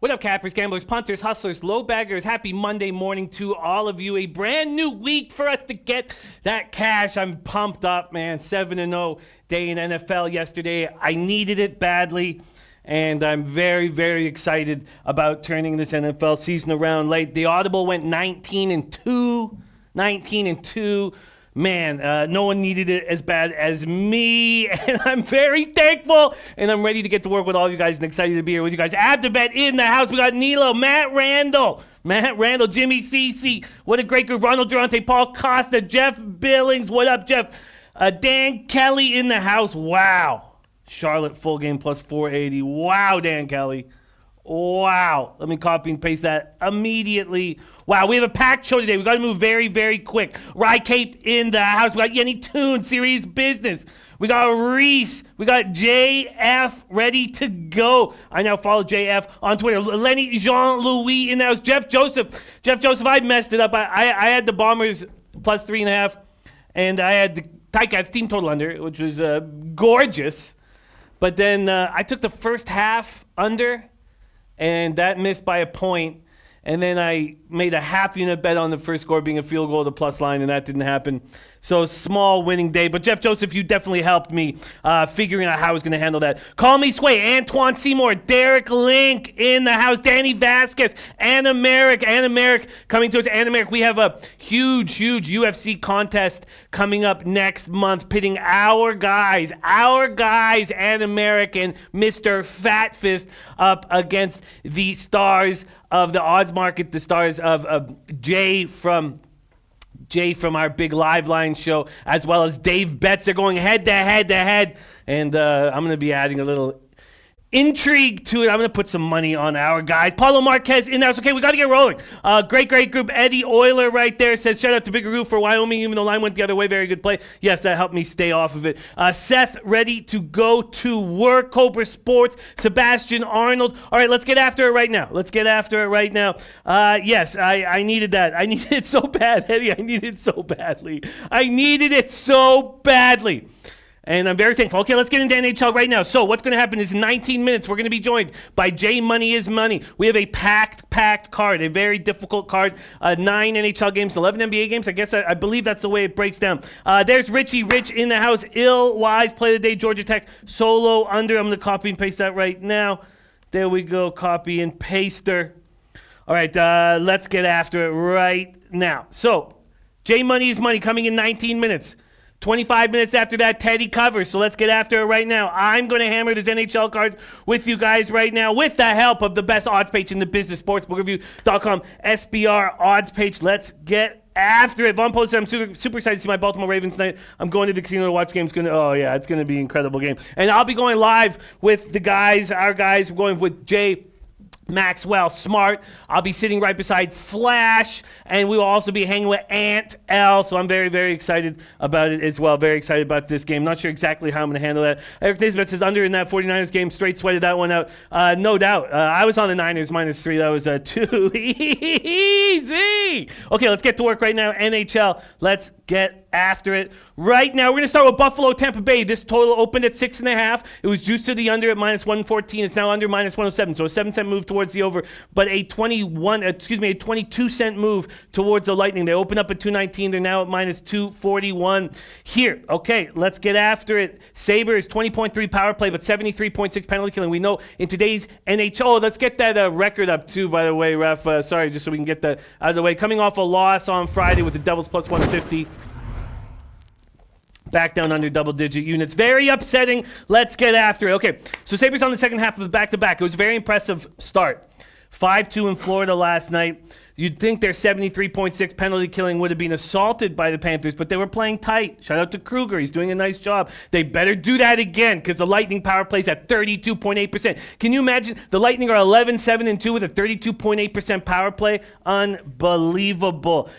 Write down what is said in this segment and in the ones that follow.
What up, cappers, gamblers, punters, hustlers, low baggers? Happy Monday morning to all of you. A brand new week for us to get that cash. I'm pumped up, man. 7-0 day in NFL yesterday. I needed it badly, and I'm very, very excited about turning this NFL season around late. The Audible went 19-2. 19-2. Man, no one needed it as bad as me, and I'm very thankful, and I'm ready to get to work with all you guys and excited to be here with you guys. Abdabet in the house. We got Nilo, Matt Randall, Jimmy Cece. What a great group. Ronald Durante, Paul Costa, Jeff Billings. What up, Jeff? Dan Kelly in the house. Wow. Charlotte full game plus 480. Wow, Dan Kelly. Wow. Let me copy and paste that immediately. Wow, we have a packed show today. We got to move very, very quick. Rye Cape in the house. We got Yenny Toon, serious business. We got Reese. We got JF ready to go. I now follow JF on Twitter. Lenny Jean-Louis in the house. Jeff Joseph, I messed it up. I had the Bombers plus 3.5, and I had the Ticats team total under, which was gorgeous. But then I took the first half under, and that missed by a point. And then I made a half-unit bet on the first score being a field goal to the plus line, and that didn't happen. So small winning day. But Jeff Joseph, you definitely helped me figuring out how I was going to handle that. Call me Sway, Antoine Seymour, Derek Link in the house, Danny Vasquez, Anna Merrick coming to us. Anna Merrick, we have a huge UFC contest coming up next month, pitting our guys, Anna Merrick and Mr. Fat Fist up against the stars of the odds market, the stars of Jay from our big live line show, as well as Dave Betts. They're going head to head, and I'm going to be adding a little intrigue to it. I'm going to put some money on our guys. Paulo Marquez in there. Okay, we got to get rolling. Great group. Eddie Euler right there says, shout out to Bigger Roo for Wyoming, even though line went the other way. Very good play. Yes, that helped me stay off of it. Seth, ready to go to work. Cobra Sports. Sebastian Arnold. All right, let's get after it right now. Yes, I needed that. I needed it so bad, Eddie. I needed it so badly. And I'm very thankful. Okay, let's get into NHL right now. So what's going to happen is in 19 minutes, we're going to be joined by J Money is Money. We have a packed card, a very difficult card. 9 NHL games, 11 NBA games. I believe that's the way it breaks down. There's Rich in the house. Wise play of the day, Georgia Tech solo under. I'm going to copy and paste that right now. There we go, copy and paster. All right, let's get after it right now. So J Money is Money coming in 19 minutes. 25 minutes after that, Teddy covers. So let's get after it right now. I'm going to hammer this NHL card with you guys right now with the help of the best odds page in the business, sportsbookreview.com, SBR odds page. Let's get after it. Von Post, I'm super excited to see my Baltimore Ravens tonight. I'm going to the casino to watch games. It's going to be an incredible game. And I'll be going live with the guys, our guys. We're going with Jay Maxwell Smart. I'll be sitting right beside Flash, and we will also be hanging with Ant L. So I'm very, very excited about it as well. Very excited about this game. Not sure exactly how I'm going to handle that. Eric Nisbet says under in that 49ers game. Straight sweated that one out. No doubt. I was on the Niners -3. That was too easy. Okay, let's get to work right now. NHL. Let's get after it right now. We're going to start with Buffalo, Tampa Bay. This total opened at 6.5. It was juiced to the under at -114. It's now under -107. So a 7-cent move towards the over, but a 22-cent move towards the Lightning. They opened up at 219. They're now at -241 here. Okay, let's get after it. Sabres 20.3 power play, but 73.6 penalty killing. We know in today's NHL. Let's get that record up too, by the way, Ref. Sorry, just so we can get that out of the way. Coming off a loss on Friday with the Devils plus 150. Back down under double-digit units. Very upsetting. Let's get after it. Okay, so Sabres on the second half of the back-to-back. It was a very impressive start. 5-2 in Florida last night. You'd think their 73.6 penalty killing would have been assaulted by the Panthers, but they were playing tight. Shout out to Kruger. He's doing a nice job. They better do that again because the Lightning power plays at 32.8%. Can you imagine? The Lightning are 11-7-2 with a 32.8% power play. Unbelievable.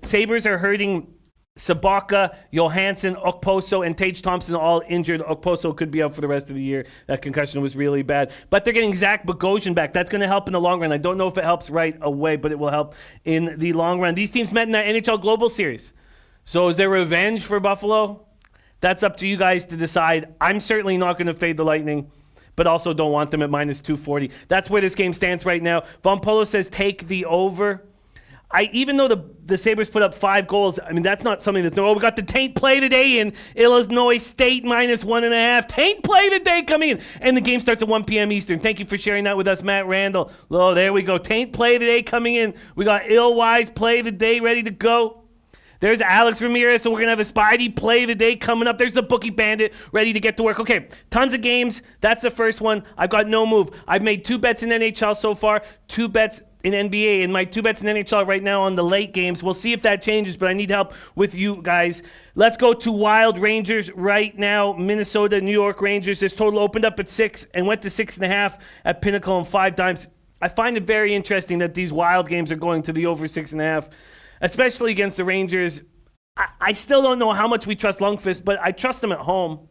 Sabres are hurting Sabaka, Johansson, Okposo, and Tage Thompson all injured. Okposo could be out for the rest of the year. That concussion was really bad. But they're getting Zach Bogosian back. That's going to help in the long run. I don't know if it helps right away, but it will help in the long run. These teams met in that NHL Global Series. So is there revenge for Buffalo? That's up to you guys to decide. I'm certainly not going to fade the Lightning, but also don't want them at minus 240. That's where this game stands right now. Von Polo says take the over. Even though the Sabres put up 5 goals, I mean, that's not something that's... we got the Taint play today in Illinois State, minus 1.5. Taint play today coming in. And the game starts at 1 p.m. Eastern. Thank you for sharing that with us, Matt Randall. Oh, there we go. Taint play today coming in. We got Illwise play today ready to go. There's Alex Ramirez, so we're going to have a Spidey play today coming up. There's the Bookie Bandit ready to get to work. Okay, tons of games. That's the first one. I've got no move. I've made 2 bets in NHL so far, 2 bets in NBA, and my 2 bets in NHL right now on the late games. We'll see if that changes, but I need help with you guys. Let's go to Wild Rangers right now. Minnesota, New York Rangers. This total opened up at 6 and went to 6.5 at Pinnacle and 5 times. I find it very interesting that these Wild games are going to the over 6.5. Especially against the Rangers. I still don't know how much we trust Lundqvist, but I trust him at home.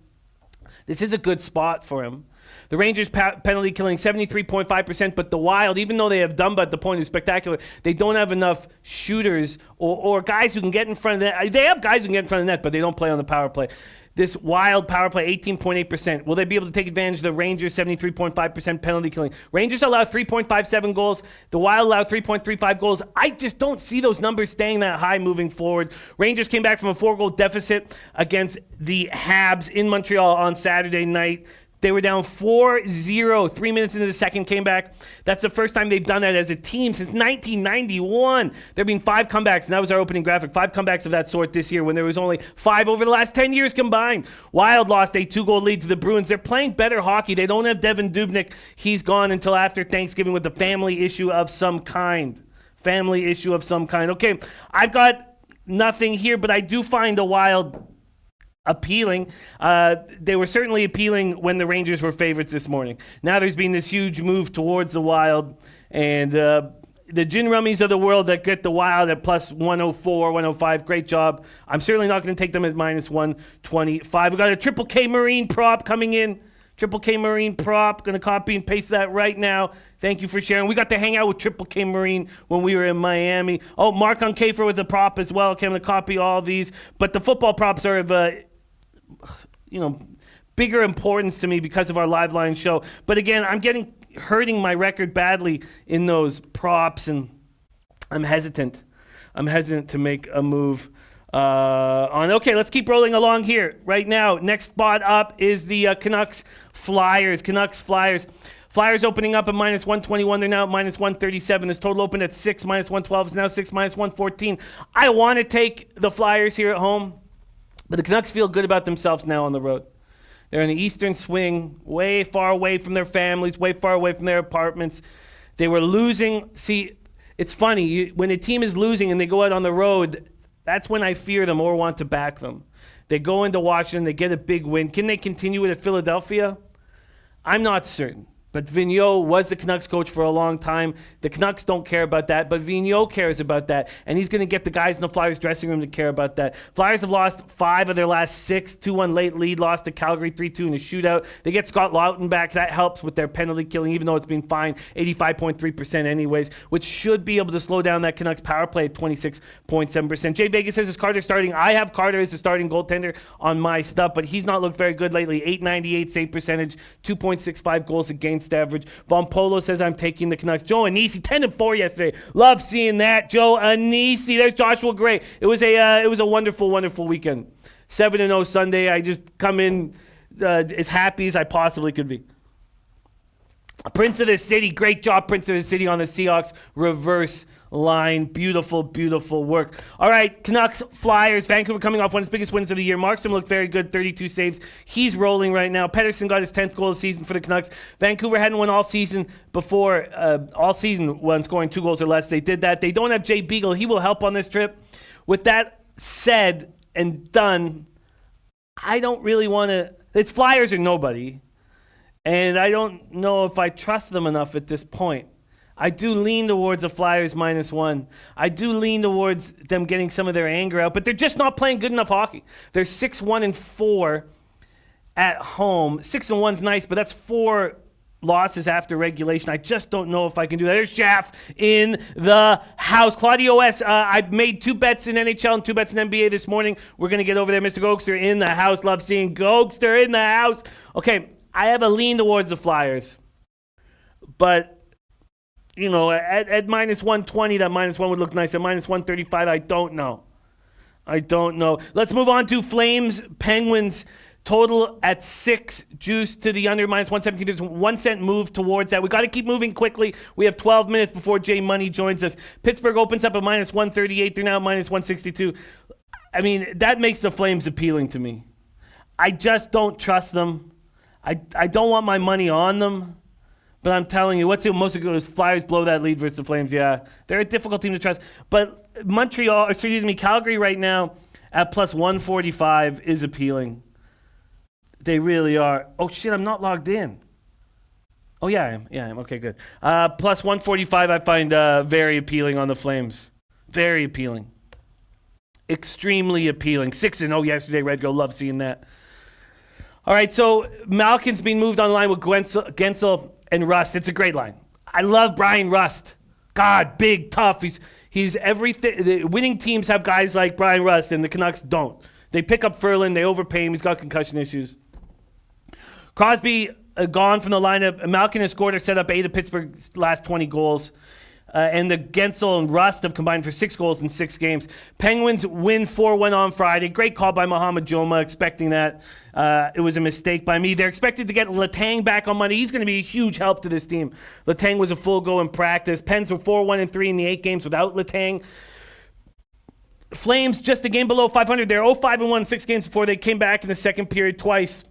This is a good spot for him. The Rangers penalty killing 73.5%, but the Wild, even though they have Dumba at the point who's spectacular, they don't have enough shooters or guys who can get in front of the net. They have guys who can get in front of the net, but they don't play on the power play. This Wild power play, 18.8%. Will they be able to take advantage of the Rangers' 73.5% penalty killing? Rangers allow 3.57 goals. The Wild allow 3.35 goals. I just don't see those numbers staying that high moving forward. Rangers came back from a 4-goal deficit against the Habs in Montreal on Saturday night. They were down 4-0. 3 minutes into the second, came back. That's the first time they've done that as a team since 1991. There have been 5 comebacks, and that was our opening graphic. 5 comebacks of that sort this year when there was only 5 over the last 10 years combined. Wild lost a 2-goal lead to the Bruins. They're playing better hockey. They don't have Devin Dubnyk. He's gone until after Thanksgiving with a family issue of some kind. Okay, I've got nothing here, but I do find the Wild appealing. They were certainly appealing when the Rangers were favorites this morning. Now there's been this huge move towards the Wild, and the gin rummies of the world that get the Wild at plus 104, 105, great job. I'm certainly not going to take them at minus 125. We got a Triple K Marine prop coming in. Triple K Marine prop. Going to copy and paste that right now. Thank you for sharing. We got to hang out with Triple K Marine when we were in Miami. Oh, Mark on Kafer with the prop as well. Okay, I'm going to copy all these. But the football props are of bigger importance to me because of our live line show. But again, I'm hurting my record badly in those props, and I'm hesitant to make a move Okay, let's keep rolling along here. Right now, next spot up is the Canucks Flyers. Flyers opening up at minus 121. They're now at minus 137. This total opened at 6, minus 112. It's now 6, minus 114. I want to take the Flyers here at home, but the Canucks feel good about themselves now on the road. They're in the eastern swing, way far away from their families, way far away from their apartments. They were losing. See, it's funny. When a team is losing and they go out on the road, that's when I fear them or want to back them. They go into Washington, they get a big win. Can they continue it at Philadelphia? I'm not certain. But Vigneault was the Canucks coach for a long time. The Canucks don't care about that, but Vigneault cares about that. And he's going to get the guys in the Flyers dressing room to care about that. Flyers have lost 5 of their last 6. 2-1 late lead, lost to Calgary 3-2 in a shootout. They get Scott Laughton back. That helps with their penalty killing, even though it's been fine, 85.3% anyways, which should be able to slow down that Canucks power play at 26.7%. Jay Vegas says, is Carter starting? I have Carter as the starting goaltender on my stuff, but he's not looked very good lately. .898 save percentage, 2.65 goals against average. Von Polo says I'm taking the Canucks. Joe Anisi, 10-4 yesterday. Love seeing that. Joe Anisi. There's Joshua Gray. It was a wonderful, wonderful weekend. 7-0 Sunday. I just come in as happy as I possibly could be. Prince of the City. Great job, Prince of the City, on the Seahawks reverse line. Beautiful, beautiful work. All right, Canucks, Flyers. Vancouver coming off one of his biggest wins of the year. Markstrom looked very good, 32 saves. He's rolling right now. Pettersson got his 10th goal of the season for the Canucks. Vancouver hadn't won all season before, all season when scoring 2 goals or less. They did that. They don't have Jay Beagle. He will help on this trip. With that said and done, I don't really want to. It's Flyers or nobody. And I don't know if I trust them enough at this point. I do lean towards the Flyers -1. I do lean towards them getting some of their anger out, but they're just not playing good enough hockey. They're 6-1-4 at home. 6-1's nice, but that's 4 losses after regulation. I just don't know if I can do that. There's Schaff in the house. Claudio S. I made 2 bets in NHL and 2 bets in NBA this morning. We're going to get over there. Mr. Gokster in the house. Love seeing Gokster in the house. Okay, I have a lean towards the Flyers. But, you know, at -120, that -1 would look nice. At -135, I don't know. Let's move on to Flames, Penguins. Total at 6, juice to the under, -117. There's 1 cent move towards that. We got to keep moving quickly. We have 12 minutes before Jay Money joins us. Pittsburgh opens up at -138. They're now -162. I mean, that makes the Flames appealing to me. I just don't trust them. I don't want my money on them. But I'm telling you, what's the most good? Flyers blow that lead versus the Flames. Yeah, they're a difficult team to trust. But Calgary right now at +145 is appealing. They really are. Oh, shit, I'm not logged in. Oh, yeah, I am. Yeah, I am. Okay, good. +145 I find very appealing on the Flames. Very appealing. Extremely appealing. 6-0 yesterday, Red Girl. Love seeing that. All right, so Malkin's being moved on line with Gensel and Rust. It's a great line. I love Brian Rust. God, big, tough. He's everything. The winning teams have guys like Brian Rust, and the Canucks don't. They pick up Ferland. They overpay him. He's got concussion issues. Crosby gone from the lineup. Malkin has scored or set up 8 of Pittsburgh's last 20 goals. And the Gensel and Rust have combined for 6 goals in 6 games. Penguins win 4-1 on Friday. Great call by Mohamed Joma, expecting that. It was a mistake by me. They're expected to get Letang back on Monday. He's going to be a huge help to this team. Letang was a full go in practice. Pens were 4-1-3 in the 8 games without Letang. Flames just a game below 500. They're 0-5-1 6 games before they came back in the second period twice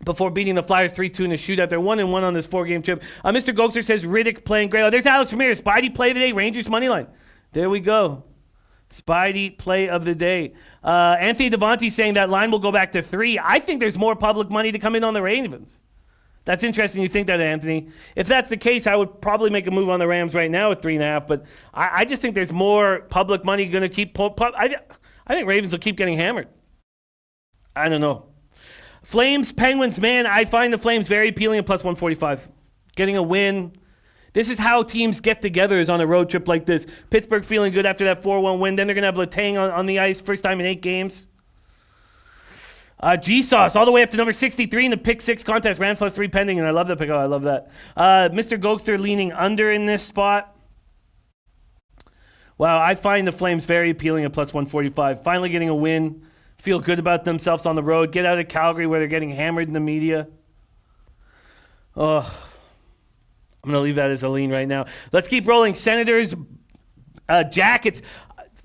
before beating the Flyers 3-2 in a shootout. They're 1-1 on this 4-game trip. Mr. Gokster says Riddick playing great. Oh, there's Alex Ramirez. Spidey play today. Rangers money line. There we go. Spidey play of the day. Anthony Devontae saying that line will go back to 3. I think there's more public money to come in on the Ravens. That's interesting you think that, Anthony. If that's the case, I would probably make a move on the Rams right now at 3.5. But I just think there's more public money going to keep... I think Ravens will keep getting hammered. I don't know. Flames, Penguins, man, I find the Flames very appealing at +145. Getting a win. This is how teams get together, is on a road trip like this. Pittsburgh feeling good after that 4-1 win. Then they're going to have Letang on the ice, first time in 8 games. G-Sauce all the way up to number 63 in the pick 6 contest. Rams +3 pending, and I love that pick. Oh, I love that. Mr. Gokster leaning under in this spot. Wow, I find the Flames very appealing at +145. Finally getting a win. Feel good about themselves on the road. Get out of Calgary where they're getting hammered in the media. Oh, I'm going to leave that as a lean right now. Let's keep rolling. Senators, Jackets.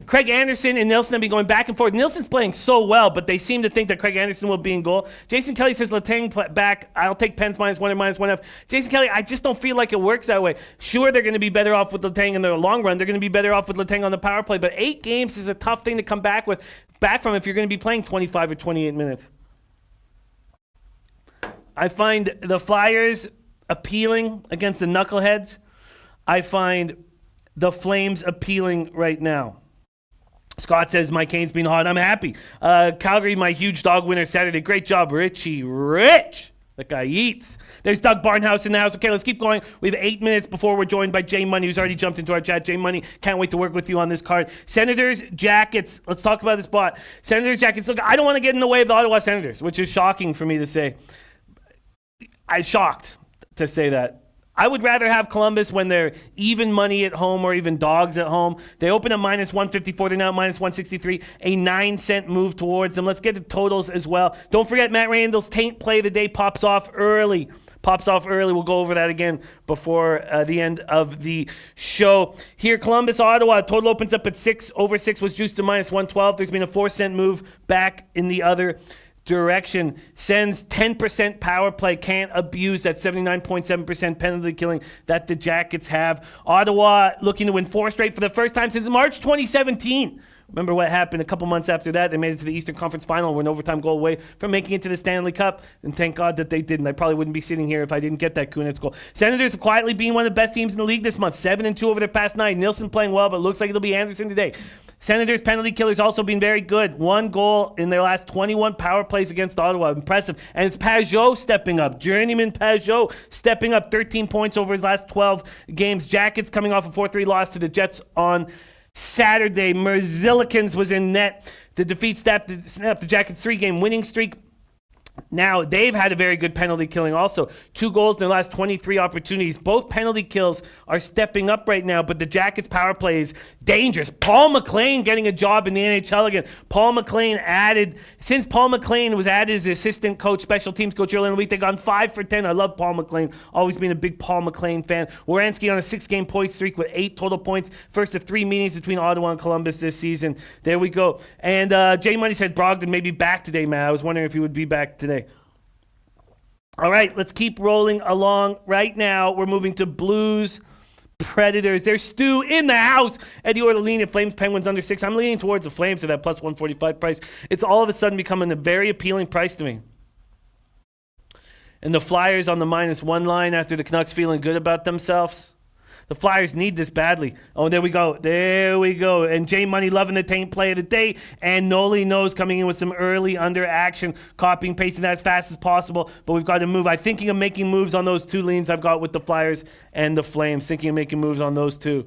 Craig Anderson and Nilsson have been going back and forth. Nilsson's playing so well, but they seem to think that Craig Anderson will be in goal. Jason Kelly says Letang back. I'll take Pens -1 or -1.5. Jason Kelly, I just don't feel like it works that way. Sure, they're going to be better off with Letang in the long run. They're going to be better off with Letang on the power play, but 8 games is a tough thing to come back from if you're going to be playing 25 or 28 minutes. I find the Flyers appealing against the Knuckleheads. I find the Flames appealing right now. Scott says, my Cane's been hot. I'm happy. Calgary, my huge dog winner Saturday. Great job, Richie Rich. That guy eats. There's Doug Barnhouse in the house. Okay, let's keep going. We have 8 minutes before we're joined by Jay Money, who's already jumped into our chat. Jay Money, can't wait to work with you on this card. Senators, Jackets. Let's talk about the spot. Senators, Jackets. Look, I don't want to get in the way of the Ottawa Senators, which is shocking for me to say. I'm shocked to say that. I would rather have Columbus when they're even money at home or even dogs at home. They open at -154. They're now at -163. A 9-cent move towards them. Let's get the totals as well. Don't forget Matt Randall's taint play of the day pops off early. We'll go over that again before the end of the show. Here, Columbus, Ottawa. Total opens up at 6. Over 6 was juiced to -112. There's been a 4-cent move back in the other direction. Sends 10% power play. Can't abuse that 79.7% penalty killing that the Jackets have. Ottawa looking to win 4 straight for the first time since March 2017. Remember what happened a couple months after that? They made it to the Eastern Conference Final and were an overtime goal away from making it to the Stanley Cup. And thank God that they didn't. I probably wouldn't be sitting here if I didn't get that Kunitz goal. Senators have quietly been one of the best teams in the league this month. 7-2 over their past 9. Nilsson playing well, but looks like it'll be Anderson today. Senators penalty killers also been very good. 1 goal in their last 21 power plays against Ottawa. Impressive. And it's Pajot stepping up. Journeyman Pajot stepping up 13 points over his last 12 games. Jackets coming off a 4-3 loss to the Jets on Saturday. Merzlikins was in net. The defeat snapped the Jackets' 3-game winning streak. Now, they've had a very good penalty killing also. 2 goals in their last 23 opportunities. Both penalty kills are stepping up right now, but the Jackets' power play is dangerous. Paul McLean getting a job in the NHL again. Since Paul McLean was added as assistant coach, special teams coach earlier in the week, they've gone 5 for 10. I love Paul McLean. Always been a big Paul McLean fan. Werenski on a 6-game point streak with 8 total points. First of 3 meetings between Ottawa and Columbus this season. There we go. And Jay Money said Brogdon may be back today, Matt. I was wondering if he would be back today. All right, let's keep rolling along. Right now, we're moving to Blues Predators. There's Stu in the house. Eddie Ortolini, Flames Penguins under 6. I'm leaning towards the Flames at that plus 145 price. It's all of a sudden becoming a very appealing price to me. And the Flyers on the -1 line after the Canucks feeling good about themselves. The Flyers need this badly. Oh, there we go. There we go. And Jay Money loving the taint play of the day. And Noli knows coming in with some early under action, copying, pasting that as fast as possible. But we've got to move. I'm thinking of making moves on those 2 leans I've got with the Flyers and the Flames. Thinking of making moves on those 2.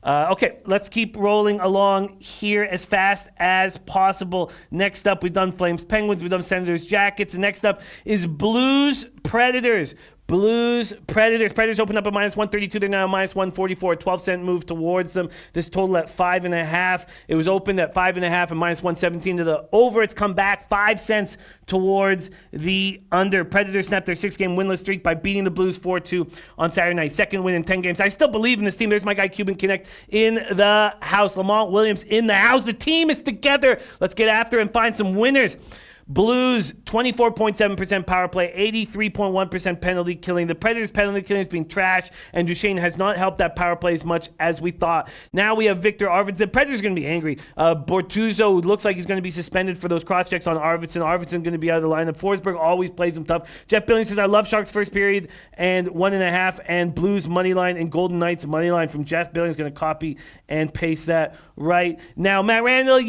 Okay, let's keep rolling along here as fast as possible. Next up, we've done Flames Penguins. We've done Senators Jackets. And next up is Blues Predators. Blues, Predators. Predators open up at -132. They're now -144. 12-cent move towards them. This total at 5.5. It was opened at 5.5 and -117 to the over. It's come back 5 cents towards the under. Predators snapped their 6-game winless streak by beating the Blues 4-2 on Saturday night. 2nd win in 10 games. I still believe in this team. There's my guy Cuban Connect in the house. Lamont Williams in the house. The team is together. Let's get after it and find some winners. Blues, 24.7% power play, 83.1% penalty killing. The Predators' penalty killing has been trash, and Duchesne has not helped that power play as much as we thought. Now we have Victor Arvidsson. Predators are going to be angry. Bortuzzo looks like he's going to be suspended for those cross-checks on Arvidsson. Arvidsson going to be out of the lineup. Forsberg always plays him tough. Jeff Billings says, I love Sharks first period and 1.5, and Blues money line and Golden Knights money line from Jeff Billings. Going to copy and paste that right now. Matt Randall,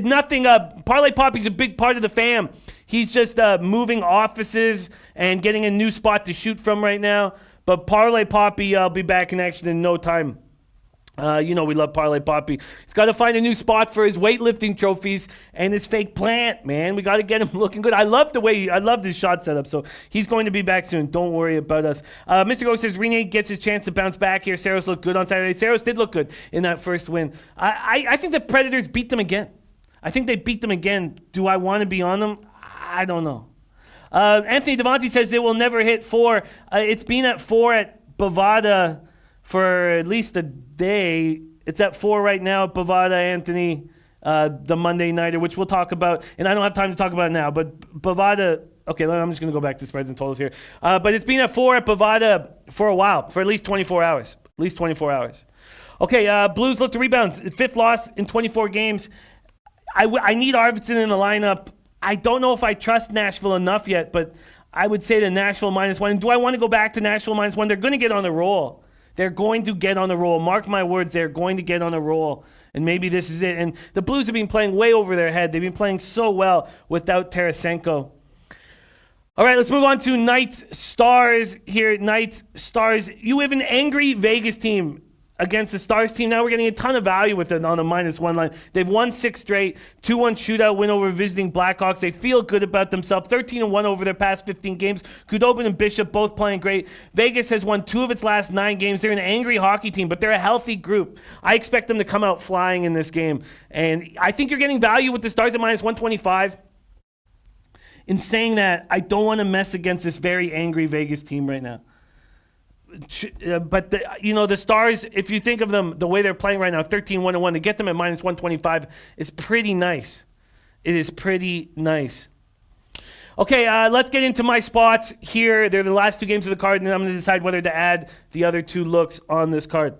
nothing. Parlay Poppy's a big part of the fam. He's just moving offices and getting a new spot to shoot from right now. But Parlay Poppy, I'll be back in action in no time. We love Parlay Poppy. He's got to find a new spot for his weightlifting trophies and his fake plant, man. We got to get him looking good. I love his shot setup, so he's going to be back soon. Don't worry about us. Mr. Go says Rene gets his chance to bounce back here. Saros looked good on Saturday. Saros did look good in that first win. I think the Predators beat them again. I think they beat them again. Do I want to be on them? I don't know. Anthony Devontae says it will never hit 4. It's been at 4 at Bovada for at least a day. It's at 4 right now at Bovada, Anthony, the Monday Nighter, which we'll talk about. And I don't have time to talk about it now, but Bovada, okay, I'm just going to go back to spreads and totals here. But it's been at 4 at Bovada for a while, for at least 24 hours. Okay, Blues look to rebounds. 5th loss in 24 games. I need Arvidsson in the lineup. I don't know if I trust Nashville enough yet, but I would say the Nashville -1. And do I want to go back to Nashville -1? They're going to get on a roll. Mark my words, they're going to get on a roll. And maybe this is it. And the Blues have been playing way over their head. They've been playing so well without Tarasenko. All right, let's move on to Knights Stars here. Knights Stars. You have an angry Vegas team against the Stars team. Now we're getting a ton of value with it on the -1 line. They've won 6 straight, 2-1 shootout win over visiting Blackhawks. They feel good about themselves. 13-1 over their past 15 games. Khudobin and Bishop both playing great. Vegas has won 2 of its last 9 games. They're an angry hockey team, but they're a healthy group. I expect them to come out flying in this game. And I think you're getting value with the Stars at -125. In saying that, I don't want to mess against this very angry Vegas team right now. But the Stars, if you think of them the way they're playing right now, 13-1-1, to get them at -125 is pretty nice. It is pretty nice. Okay, let's get into my spots here. They're the last 2 games of the card, and then I'm going to decide whether to add the other 2 looks on this card.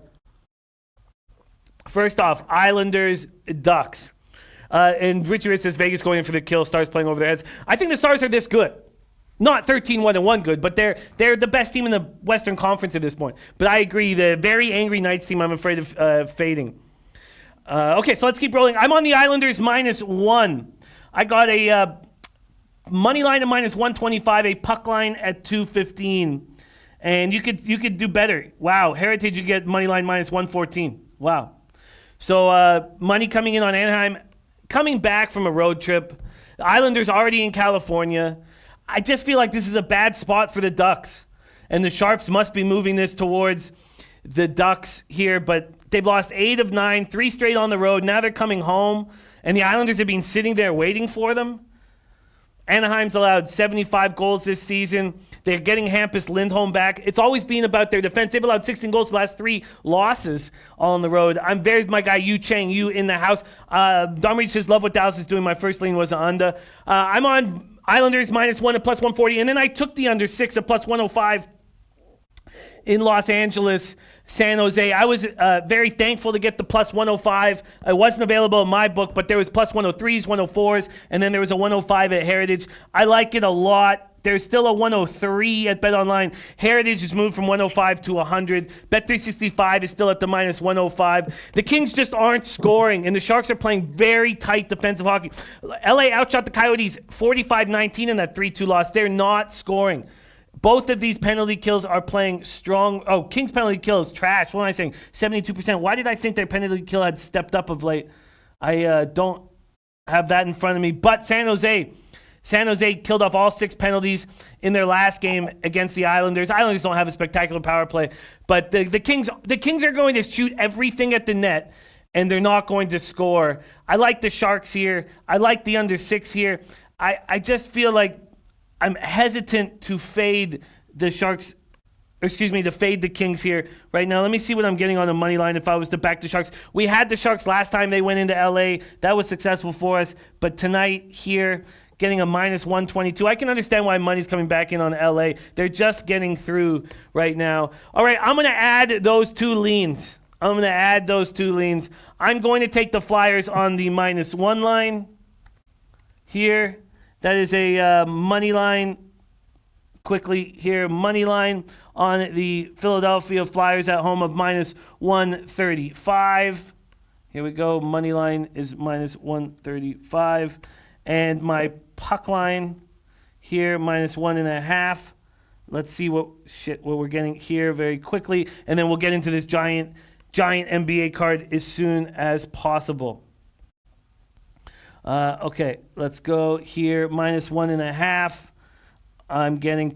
First off, Islanders, Ducks. And Richie Rich says Vegas going in for the kill, Stars playing over their heads. I think the Stars are this good. Not 13-1-1 good, but they're the best team in the Western Conference at this point. But I agree, the very angry Knights team I'm afraid of fading. Okay, so let's keep rolling. I'm on the Islanders -1. I got a money line at -125, a puck line at 215. And you could do better. Wow, Heritage, you get money line -114. Wow. So money coming in on Anaheim, coming back from a road trip. The Islanders already in California. I just feel like this is a bad spot for the Ducks. And the Sharps must be moving this towards the Ducks here. But they've lost 8 of 9, 3 straight on the road. Now they're coming home. And the Islanders have been sitting there waiting for them. Anaheim's allowed 75 goals this season. They're getting Hampus Lindholm back. It's always been about their defense. They've allowed 16 goals the last 3 losses all on the road. There's my guy, Yu Chang, you in the house. Dom Reach says, love what Dallas is doing. My first lean was under. I'm on Islanders -1 at +140. And then I took the under 6 at +105 in Los Angeles, San Jose. I was very thankful to get the +105. It wasn't available in my book, but there was +103s, 104s, and then there was a 105 at Heritage. I like it a lot. There's still a 103 at BetOnline. Heritage has moved from 105 to 100. Bet365 is still at the -105. The Kings just aren't scoring, and the Sharks are playing very tight defensive hockey. LA outshot the Coyotes 45-19 in that 3-2 loss. They're not scoring. Both of these penalty kills are playing strong. Oh, Kings penalty kill is trash. What am I saying? 72%. Why did I think their penalty kill had stepped up of late? I don't have that in front of me. But San Jose killed off all 6 penalties in their last game against the Islanders. Islanders don't have a spectacular power play, but the Kings are going to shoot everything at the net, and they're not going to score. I like the Sharks here. I like the under 6 here. I just feel like I'm hesitant to fade the Sharks, to fade the Kings here right now. Let me see what I'm getting on the money line if I was to back the Sharks. We had the Sharks last time they went into LA. That was successful for us. But tonight here, getting a -122. I can understand why money's coming back in on LA. They're just getting through right now. All right, I'm going to add those 2 leans. I'm going to take the Flyers on the -1 line here. That is a money line. Quickly here, money line on the Philadelphia Flyers at home of -135. Here we go. Money line is -135. And my puck line here, -1.5. Let's see what we're getting here very quickly. And then we'll get into this giant NBA card as soon as possible. Okay, let's go here. -1.5. I'm getting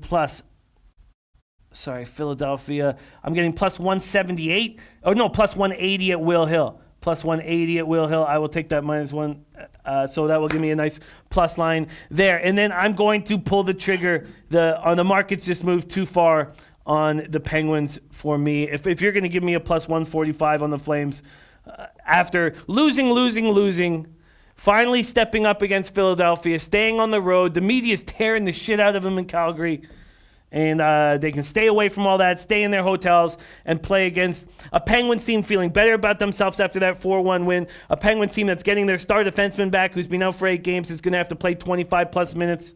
Philadelphia. I'm getting +178. Oh, no, +180 at Will Hill. +180 at Will Hill. I will take that -1. So that will give me a nice plus line there. And then I'm going to pull the trigger. The market's just moved too far on the Penguins for me. If you're going to give me a +145 on the Flames, after losing, finally stepping up against Philadelphia, staying on the road. The media's tearing the shit out of them in Calgary. And they can stay away from all that, stay in their hotels, and play against a Penguins team feeling better about themselves after that 4-1 win. A Penguins team that's getting their star defenseman back, who's been out for 8 games, is going to have to play 25-plus minutes.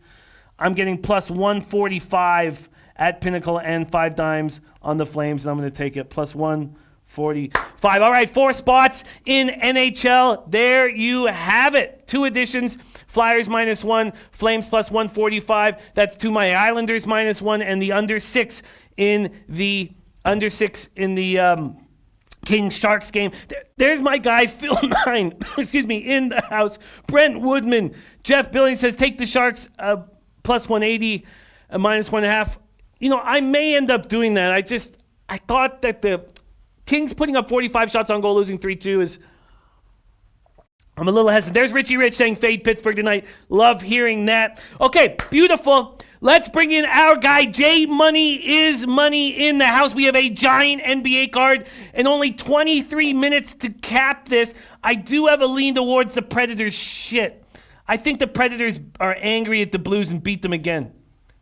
I'm getting +145 at Pinnacle and 5 dimes on the Flames, and I'm going to take it. +145. All right, 4 spots in NHL. There you have it. 2 additions. Flyers -1, Flames +145. That's to my Islanders -1, and the under 6 in the Kings Sharks game. There's my guy Phil 9. In the house. Brent Woodman. Jeff Billings says take the Sharks +180, -1.5. I may end up doing that. I thought that the Kings putting up 45 shots on goal, losing 3-2 is... I'm a little hesitant. There's Richie Rich saying fade Pittsburgh tonight. Love hearing that. Okay, beautiful. Let's bring in our guy, J Money is Money in the house. We have a giant NBA card and only 23 minutes to cap this. I do have a lean towards the Predators. Shit. I think the Predators are angry at the Blues and beat them again.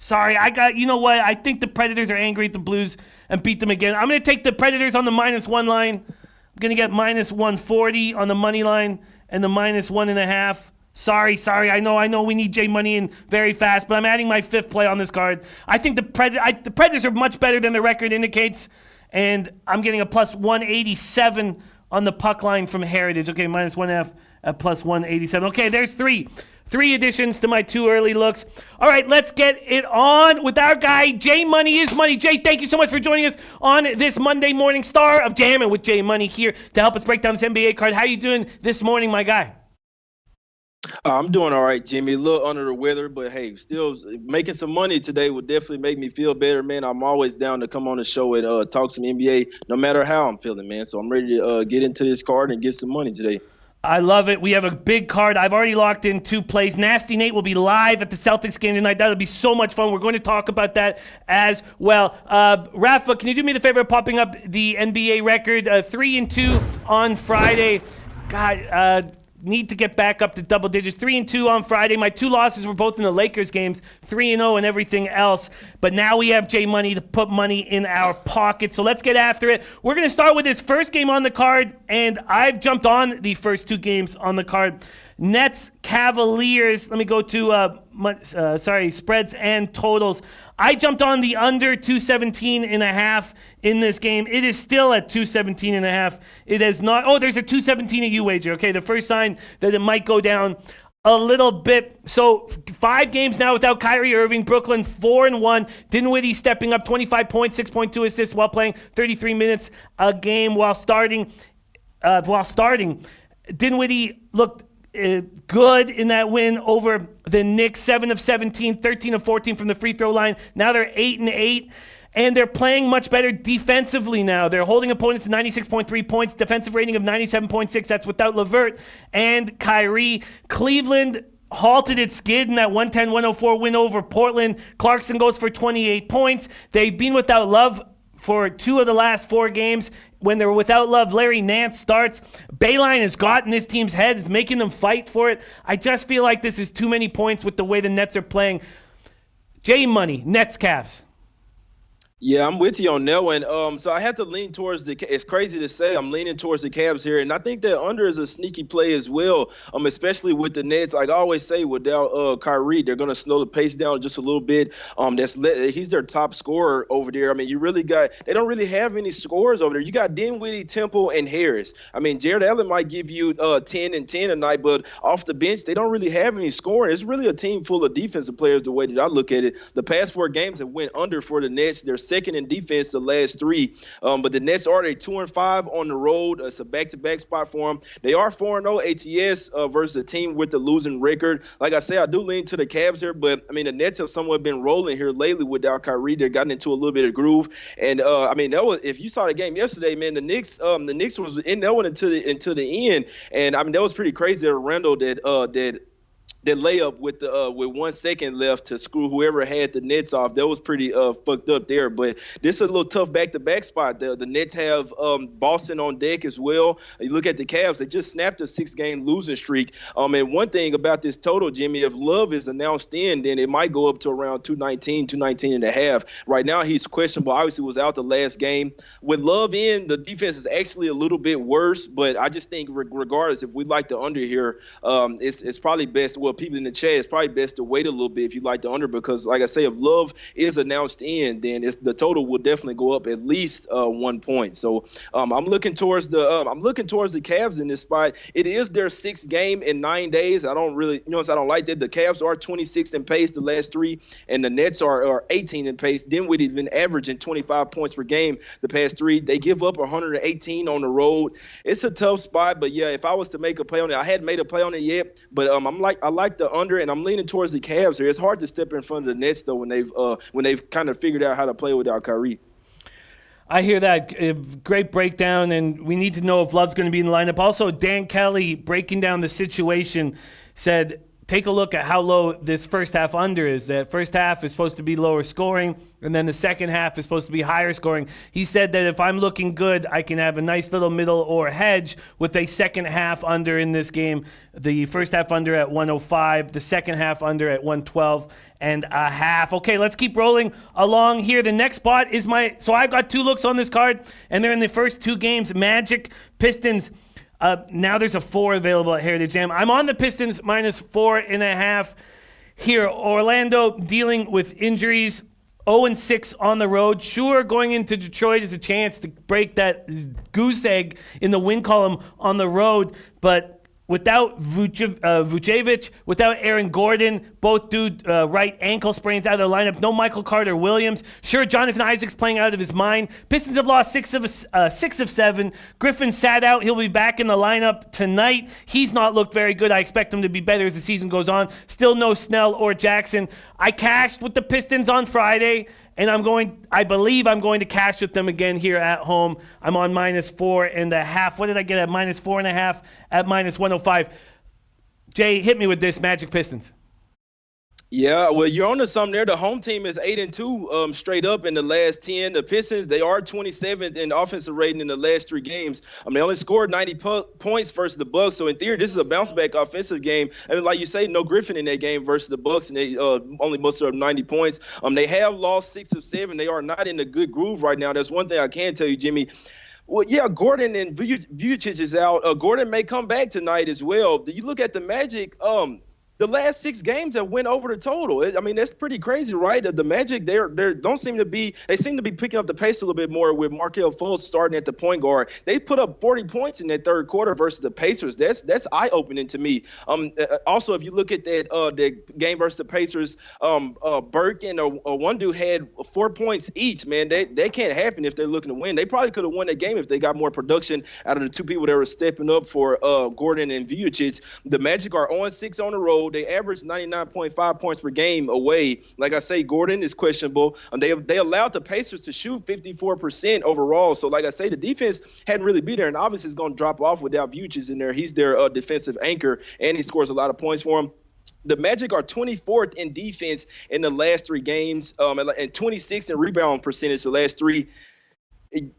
Sorry, you know what? I think the Predators are angry at the Blues and beat them again. I'm going to take the Predators on the -1 line. going to get minus 140 on the money line and the minus 1.5. Sorry. I know. We need J Money in very fast, but I'm adding my fifth play on this card. I think the Predators are much better than the record indicates, and I'm getting a plus 187 on the puck line from Heritage. Okay, minus 1.5 at plus 187. Okay, there's three additions to my two early looks. All right, let's get it on with our guy, J Money is Money. Jay, thank you so much for joining us on this Monday morning star of Jammin' with J Money here to help us break down this NBA card. How you doing this morning, my guy? I'm doing all right, Jimmy. A little under the weather, but hey, still making some money today would definitely make me feel better, man. I'm always down to come on the show and talk some NBA, no matter how I'm feeling, man. So I'm ready to get into this card and get some money today. I love it. We have a big card. I've already locked in 2 plays. Nasty Nate will be live at the Celtics game tonight. That'll be so much fun. We're going to talk about that as well. Rafa, can you do me the favor of popping up the NBA record? 3-2 on Friday. God, need to get back up to double digits. 3-2 on Friday. My 2 losses were both in the Lakers games, 3-0 and everything else. But now we have J Money to put money in our pocket. So let's get after it. We're going to start with this first game on the card, and I've jumped on the first 2 games on the card. Nets, Cavaliers. Let me go to spreads and totals. I jumped on the under 217.5 in this game. It is still at 217.5. It has not. Oh, there's a 217 at U-Wager. Okay, the first sign that it might go down a little bit. So 5 games now without Kyrie Irving. Brooklyn 4-1. Dinwiddie stepping up 25 points, 6.2 assists while playing 33 minutes a game while starting. Dinwiddie looked good in that win over the Knicks. 7 of 17, 13 of 14 from the free throw line. Now they're 8-8, and they're playing much better defensively now. They're holding opponents to 96.3 points, defensive rating of 97.6. That's without LeVert and Kyrie. Cleveland halted its skid in that 110-104 win over Portland. Clarkson goes for 28 points. They've been without Love for 2 of the last 4 games. When they were without Love, Larry Nance starts. Bayline has gotten this team's head, is making them fight for it. I just feel like this is too many points with the way the Nets are playing. J Money, Nets, Cavs. Yeah, I'm with you on that one. So I have to lean towards it's crazy to say I'm leaning towards the Cavs here, and I think that under is a sneaky play as well. Especially with the Nets, like I always say, without Kyrie, they're gonna slow the pace down just a little bit. He's their top scorer over there. I mean, they don't really have any scorers over there. You got Dinwiddie, Temple, and Harris. I mean, Jared Allen might give you 10 and 10 tonight, but off the bench, they don't really have any scoring. It's really a team full of defensive players. The way that I look at it, the past 4 games have went under for the Nets. They're second in defense the last 3. But the Nets are 2-5 on the road. It's a back-to-back spot for them. They are 4-0 ATS versus a team with the losing record. Like I say, I do lean to the Cavs here, but I mean the Nets have somewhat been rolling here lately without Kyrie. They've gotten into a little bit of groove, and I mean that was, if you saw the game yesterday, man, the Knicks was in that one until the end, and I mean that was pretty crazy that Randall that layup with 1 second left to screw whoever had the Nets off. That was pretty fucked up there. But this is a little tough back-to-back spot. The Nets have Boston on deck as well. You look at the Cavs, they just snapped a 6-game losing streak. And one thing about this total, Jimmy, if Love is announced in, then it might go up to around 219 and a half. Right now he's questionable. Obviously was out the last game. With Love in, the defense is actually a little bit worse, but I just think regardless, if we like the under here, it's probably best. Well, people in the chat, it's probably best to wait a little bit if you like the under, because like I say, if Love is announced in, then the total will definitely go up at least 1 point. So I'm looking towards the Cavs in this spot. It is their 6th game in 9 days. I don't like that. The Cavs are 26th in pace the last 3, and the Nets are 18th in pace. Dinwiddie's been averaging 25 points per game the past 3. They give up 118 on the road. It's a tough spot, but yeah, if I was to make a play on it, I hadn't made a play on it yet, but I like the under, and I'm leaning towards the Cavs here. It's hard to step in front of the Nets though when they've kind of figured out how to play without Kyrie. I hear that. Great breakdown, and we need to know if Love's going to be in the lineup. Also, Dan Kelly breaking down the situation said take a look at how low this first half under is. That first half is supposed to be lower scoring, and then the second half is supposed to be higher scoring. He said that if I'm looking good, I can have a nice little middle or hedge with a second half under in this game. The first half under at 105, the second half under at 112.5. Okay, let's keep rolling along here. The next spot is so I've got 2 looks on this card, and they're in the first 2 games. Magic, Pistons. Now there's a 4 available at Heritage Am. I'm on the Pistons minus 4.5 here. Orlando dealing with injuries. 0-6 on the road. Sure, going into Detroit is a chance to break that goose egg in the win column on the road, but without Vucevic, without Aaron Gordon, both due right ankle sprains out of the lineup. No Michael Carter-Williams. Sure, Jonathan Isaac's playing out of his mind. Pistons have lost 6 of 7. Griffin sat out. He'll be back in the lineup tonight. He's not looked very good. I expect him to be better as the season goes on. Still no Snell or Jackson. I cashed with the Pistons on Friday, and I believe I'm going to cash with them again here at home. I'm on minus 4.5. What did I get at minus 4.5 at minus 105? Jay, hit me with this Magic Pistons. Yeah, well, you're onto something there. The home team is 8-2 straight up in the last 10. The Pistons, they are 27th in offensive rating in the last 3 games. They only scored 90 points versus the Bucks. So in theory, this is a bounce back offensive game. And like you say, no Griffin in that game versus the Bucks, and they only mustered up 90 points. They have lost 6 of 7. They are not in a good groove right now. That's one thing I can tell you, Jimmy. Well, yeah, Gordon and Vucevic is out. Gordon may come back tonight as well. You look at the Magic. The last 6 games have went over the total. That's pretty crazy, right? The Magic, they seem to be picking up the pace a little bit more with Markelle Fultz starting at the point guard. They put up 40 points in that third quarter versus the Pacers. That's eye-opening to me. Also, if you look at the game versus the Pacers, Burke and one dude had 4 points each. Man, that can't happen if they're looking to win. They probably could have won that game if they got more production out of the 2 people that were stepping up for Gordon and Vucevic. The Magic are 0-6 on the road. They average 99.5 points per game away. Like I say, Gordon is questionable. They allowed the Pacers to shoot 54% overall. So like I say, the defense hadn't really been there, and obviously it's going to drop off without Vucevic in there. He's their defensive anchor, and he scores a lot of points for them. The Magic are 24th in defense in the last 3 games, and 26th in rebound percentage the last 3.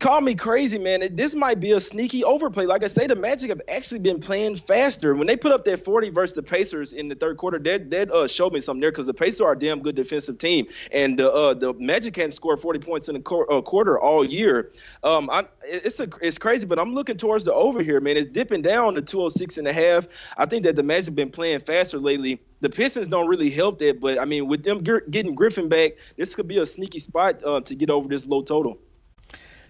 Call me crazy, man. This might be a sneaky overplay. Like I say, the Magic have actually been playing faster. When they put up that 40 versus the Pacers in the third quarter, that showed me something there, because the Pacers are a damn good defensive team, and the Magic hadn't scored 40 points in a quarter all year. It's crazy, but I'm looking towards the over here, man. It's dipping down to 206.5. I think that the Magic have been playing faster lately. The Pistons don't really help that, but with them getting Griffin back, this could be a sneaky spot to get over this low total.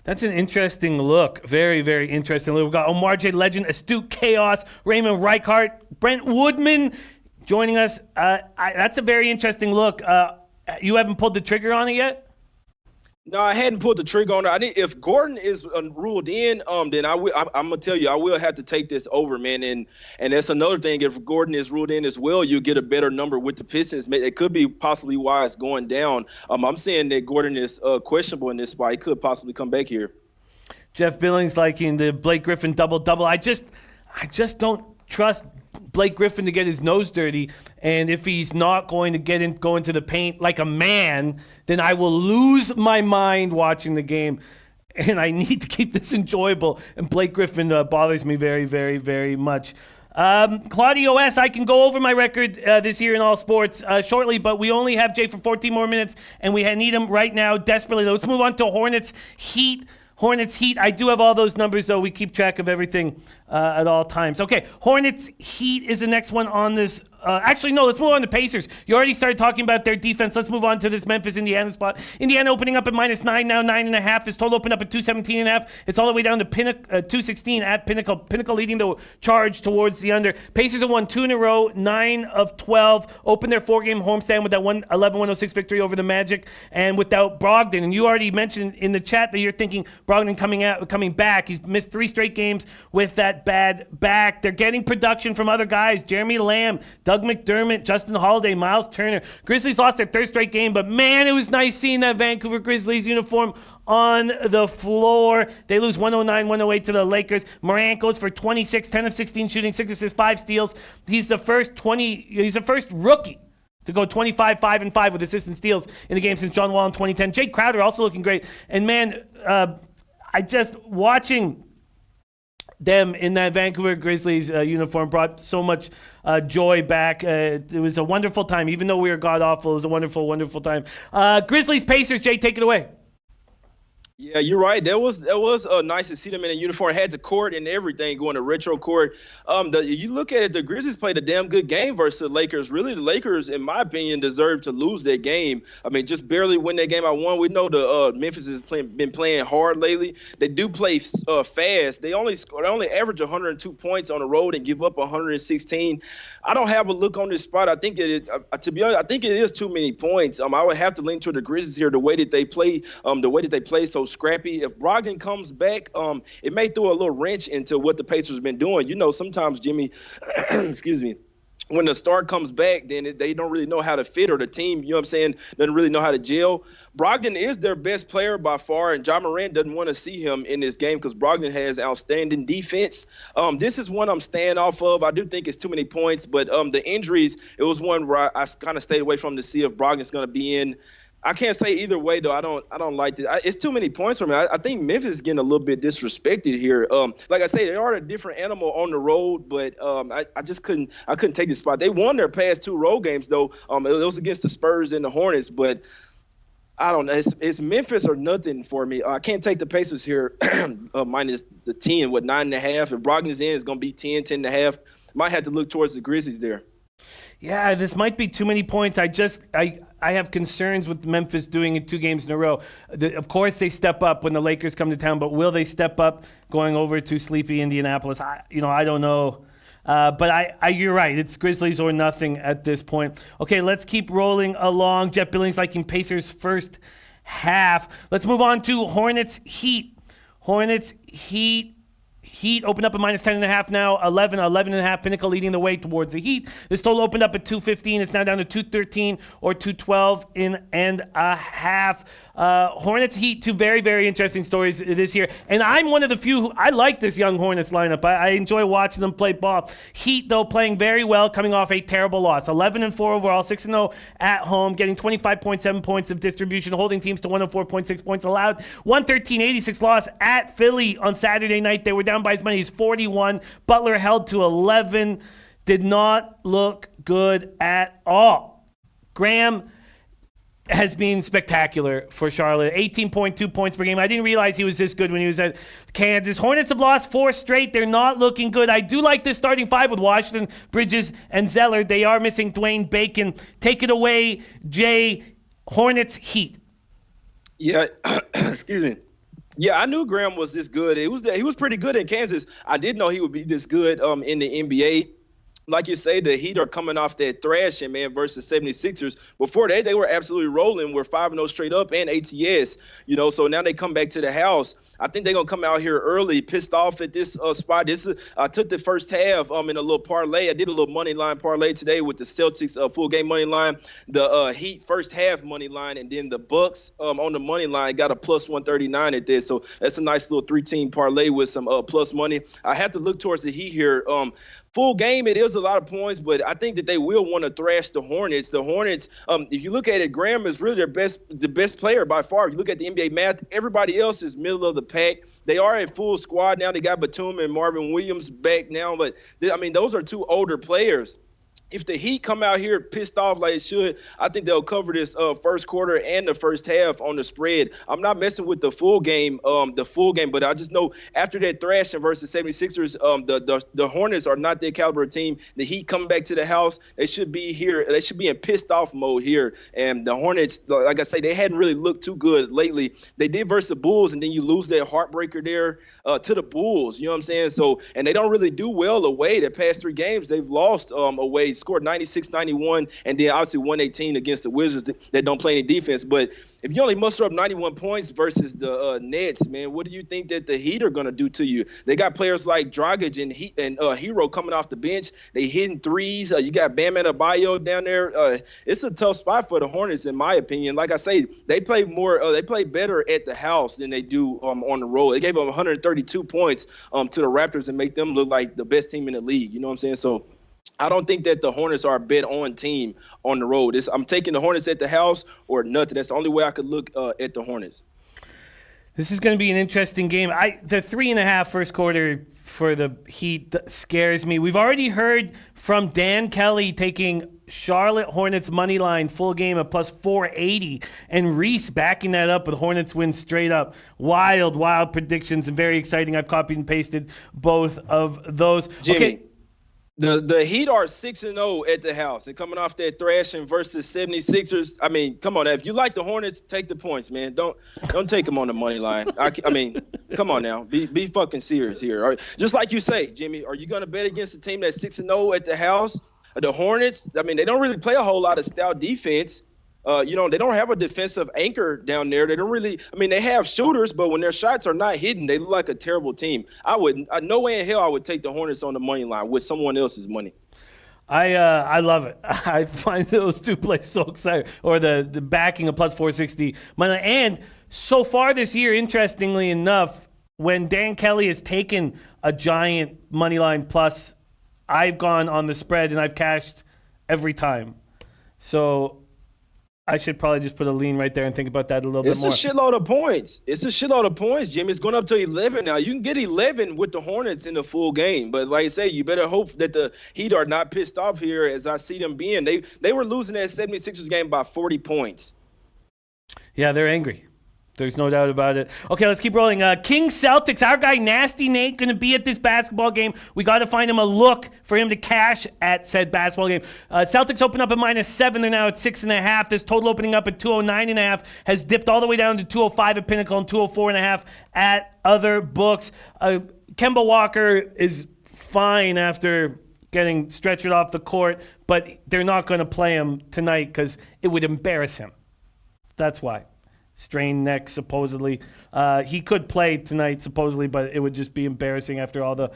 That's an interesting look. Very, very interesting look. We've got Omar J. Legend, Astute Chaos, Raymond Reichart, Brent Woodman joining us. That's a very interesting look. You haven't pulled the trigger on it yet? No, I hadn't pulled the trigger on it. If Gordon is ruled in, then I'm gonna tell you I will have to take this over, man. And that's another thing. If Gordon is ruled in as well, you get a better number with the Pistons. It could be possibly why it's going down. I'm saying that Gordon is questionable in this spot. He could possibly come back here. Jeff Billings liking the Blake Griffin double-double. I just don't trust Blake Griffin to get his nose dirty, and if he's not going to go into the paint like a man, then I will lose my mind watching the game, and I need to keep this enjoyable, and Blake Griffin bothers me very, very, very much. Claudio S., I can go over my record this year in all sports shortly, but we only have Jay for 14 more minutes, and we need him right now desperately. Let's move on to Hornets Heat. I do have all those numbers, though. We keep track of everything at all times. Okay, Hornets Heat is the next one on this. Actually, no, let's move on to Pacers. You already started talking about their defense. Let's move on to this Memphis-Indiana spot. Indiana opening up at -9, now 9.5. This total opened up at 217.5. It's all the way down to 216 at Pinnacle. Pinnacle leading the charge towards the under. Pacers have won 2 in a row, 9 of 12. Opened their 4-game homestand with that 111-106 victory over the Magic, and without Brogdon. And you already mentioned in the chat that you're thinking Brogdon coming back. He's missed 3 straight games with that that bad back. They're getting production from other guys. Jeremy Lamb, Doug McDermott, Justin Holiday, Miles Turner. Grizzlies lost their third straight game, but man, it was nice seeing that Vancouver Grizzlies uniform on the floor. They lose 109-108 to the Lakers. Morant goes for 26, 10 of 16 shooting, 6 assists, 5 steals. He's the first rookie to go 25-5-5 with assists and steals in the game since John Wall in 2010. Jake Crowder also looking great. And man, I just watching them in that Vancouver Grizzlies uniform brought so much joy back. It was a wonderful time. Even though we were god-awful, it was a wonderful, wonderful time. Grizzlies, Pacers, Jay, take it away. Yeah, you're right. That was nice to see them in a uniform. Had the court and everything going to retro court. You look at it, the Grizzlies played a damn good game versus the Lakers. Really, the Lakers, in my opinion, deserved to lose that game. I mean, just barely win that game. I won. We know the Memphis has been playing hard lately. They do play fast. They only average 102 points on the road and give up 116. I don't have a look on this spot. I think to be honest, I think it is too many points. I would have to lean to the Grizzlies here, the way that they play, so scrappy. If Brogdon comes back, it may throw a little wrench into what the Pacers have been doing. You know, sometimes, Jimmy, excuse me, when the star comes back, then they don't really know how to fit, or the team, you know what I'm saying, doesn't really know how to gel. Brogdon is their best player by far, and Ja Morant doesn't want to see him in this game because Brogdon has outstanding defense. This is one I'm staying off of. I do think it's too many points, but the injuries, it was one where I kind of stayed away from to see if Brogdon's going to be in. I can't say either way, though. I don't like it. It's too many points for me. I think Memphis is getting a little bit disrespected here. Like I say, they are a different animal on the road, but I just couldn't take the spot. They won their past 2 road games, though. It was against the Spurs and the Hornets, but I don't know. It's Memphis or nothing for me. I can't take the Pacers here minus the 10, 9.5. If Brogdon's in, it's going to be 10, 10.5. Might have to look towards the Grizzlies there. Yeah, this might be too many points. I have concerns with Memphis doing it 2 games in a row. Of course, they step up when the Lakers come to town, but will they step up going over to sleepy Indianapolis? I don't know. But you're right. It's Grizzlies or nothing at this point. Okay, let's keep rolling along. Jeff Billings liking Pacers first half. Let's move on to Hornets Heat. Heat opened up at minus 10.5 now, 11.5. Pinnacle leading the way towards the Heat. This total opened up at 215. It's now down to 213 or 212.5. Hornets Heat, 2 very, very interesting stories this year. And I'm one of the few who I like this young Hornets lineup. I enjoy watching them play ball. Heat, though, playing very well, coming off a terrible loss. 11-4 overall, 6-0 at home, getting 25.7 points of distribution, holding teams to 104.6 points allowed. 113-86 loss at Philly on Saturday night. They were down by as many as 41. Butler held to 11. Did not look good at all. Graham has been spectacular for Charlotte. 18.2 points per game. I didn't realize he was this good when he was at Kansas. Hornets have lost 4 straight. They're not looking good. I do like this starting 5 with Washington, Bridges, and Zeller. They are missing Dwayne Bacon. Take it away, Jay. Hornets Heat. Yeah, excuse me. Yeah, I knew Graham was this good. He was pretty good in Kansas. I didn't know he would be this good in the NBA. Like you say, the Heat are coming off that thrashing, man, versus 76ers. Before that, they were absolutely rolling. We're 5-0 straight up and ATS, so now they come back to the house. I think they're going to come out here early, pissed off at this spot. I took the first half in a little parlay. I did a little money line parlay today with the Celtics full game money line, the Heat first half money line, and then the Bucks on the money line got a plus 139 at this. So that's a nice little 3-team parlay with some plus money. I have to look towards the Heat here. Full game, it is a lot of points, but I think that they will want to thrash the Hornets. The Hornets, if you look at it, Graham is really the best player by far. If you look at the NBA math, everybody else is middle of the pack. They are a full squad now. They got Batum and Marvin Williams back now, but those are 2 older players. If the Heat come out here pissed off like it should, I think they'll cover this first quarter and the first half on the spread. I'm not messing with the full game, but I just know after that thrashing versus 76ers, the Hornets are not their caliber team. The Heat coming back to the house, they should be here. They should be in pissed off mode here. And the Hornets, like I say, they hadn't really looked too good lately. They did versus the Bulls, and then you lose that heartbreaker there to the Bulls. You know what I'm saying? So, and they don't really do well away. The past 3 games, they've lost away. scored 96, 91, and then obviously 118 against the Wizards that don't play any defense. But if you only muster up 91 points versus the Nets, man, what do you think that the Heat are going to do to you? They got players like Dragic and Hero coming off the bench. They hitting threes. You got Bam Adebayo down there. It's a tough spot for the Hornets, in my opinion. Like I say, they play better at the house than they do on the road. They gave them 132 points to the Raptors and make them look like the best team in the league. You know what I'm saying? So I don't think that the Hornets are a bet-on team on the road. I'm taking the Hornets at the house or nothing. That's the only way I could look at the Hornets. This is going to be an interesting game. The 3.5 first quarter for the Heat scares me. We've already heard from Dan Kelly taking Charlotte Hornets money line full game at plus 480, and Reese backing that up with Hornets win straight up. Wild predictions and very exciting. I've copied and pasted both of those. Jimmy, okay. The Heat are 6-0 at the house. They're coming off that thrashing versus 76ers. I mean, come on now. If you like the Hornets, take the points, man. Don't take them on the money line. I mean, come on now. Be fucking serious here. All right? Just like you say, Jimmy, are you going to bet against a team that's 6-0 at the house? The Hornets, I mean, they don't really play a whole lot of stout defense. They don't have a defensive anchor down there. They don't really – I mean, they have shooters, but when their shots are not hitting, they look like a terrible team. No way in hell I would take the Hornets on the money line with someone else's money. I love it. I find those two plays so exciting. Or the backing of plus 460 money line. And so far this year, interestingly enough, when Dan Kelly has taken a giant money line plus, I've gone on the spread and I've cashed every time. So I should probably just put a lean right there and think about that a little bit more. It's a shitload of points. Jimmy. It's going up to 11 now. You can get 11 with the Hornets in the full game. But like I say, you better hope that the Heat are not pissed off here as I see them being. They were losing that 76ers game by 40 points. Yeah, they're angry. There's no doubt about it. Okay, let's keep rolling. Kings Celtics, our guy Nasty Nate going to be at this basketball game. We got to find him a look for him to cash at said basketball game. Celtics open up at -7. They're now at 6.5. This total opening up at 209.5 has dipped all the way down to 205 at Pinnacle and 204.5 at other books. Kemba Walker is fine after getting stretchered off the court, but they're not going to play him tonight because it would embarrass him. That's why. Strained neck, supposedly. He could play tonight, supposedly, but it would just be embarrassing after all the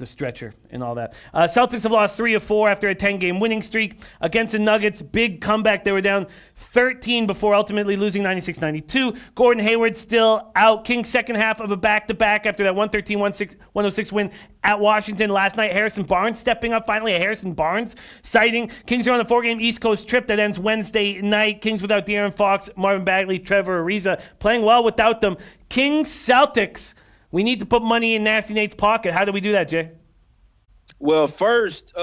stretcher and all that. Celtics have lost 3 of 4 after a 10-game winning streak. Against the Nuggets, big comeback. They were down 13 before ultimately losing 96-92. Gordon Hayward still out. Kings second half of a back-to-back after that 113-106 win at Washington last night. Harrison Barnes stepping up. Finally, a Harrison Barnes sighting. Kings are on a 4-game East Coast trip that ends Wednesday night. Kings without De'Aaron Fox, Marvin Bagley, Trevor Ariza. Playing well without them. Kings Celtics. We need to put money in Nasty Nate's pocket. How do we do that, Jay? Well, first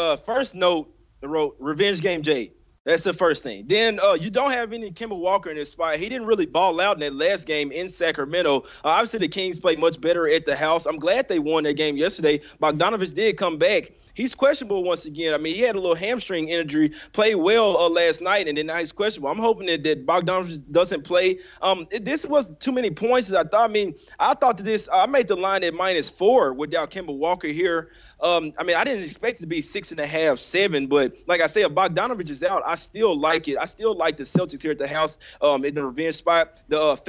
note, revenge game, Jay. That's the first thing. Then you don't have any Kemba Walker in this spot. He didn't really ball out in that last game in Sacramento. Obviously, the Kings played much better at the house. I'm glad they won that game yesterday. Bogdanovich did come back. He's questionable once again. I mean, he had a little hamstring injury, played well last night, and then now he's questionable. I'm hoping that Bogdanovich doesn't play. This was too many points as I thought. I thought that I made the line at -4 without Kemba Walker here. I didn't expect it to be 6.5, 7, but like I said, if Bogdanovich is out, I still like it. I still like the Celtics here at the house in the revenge spot.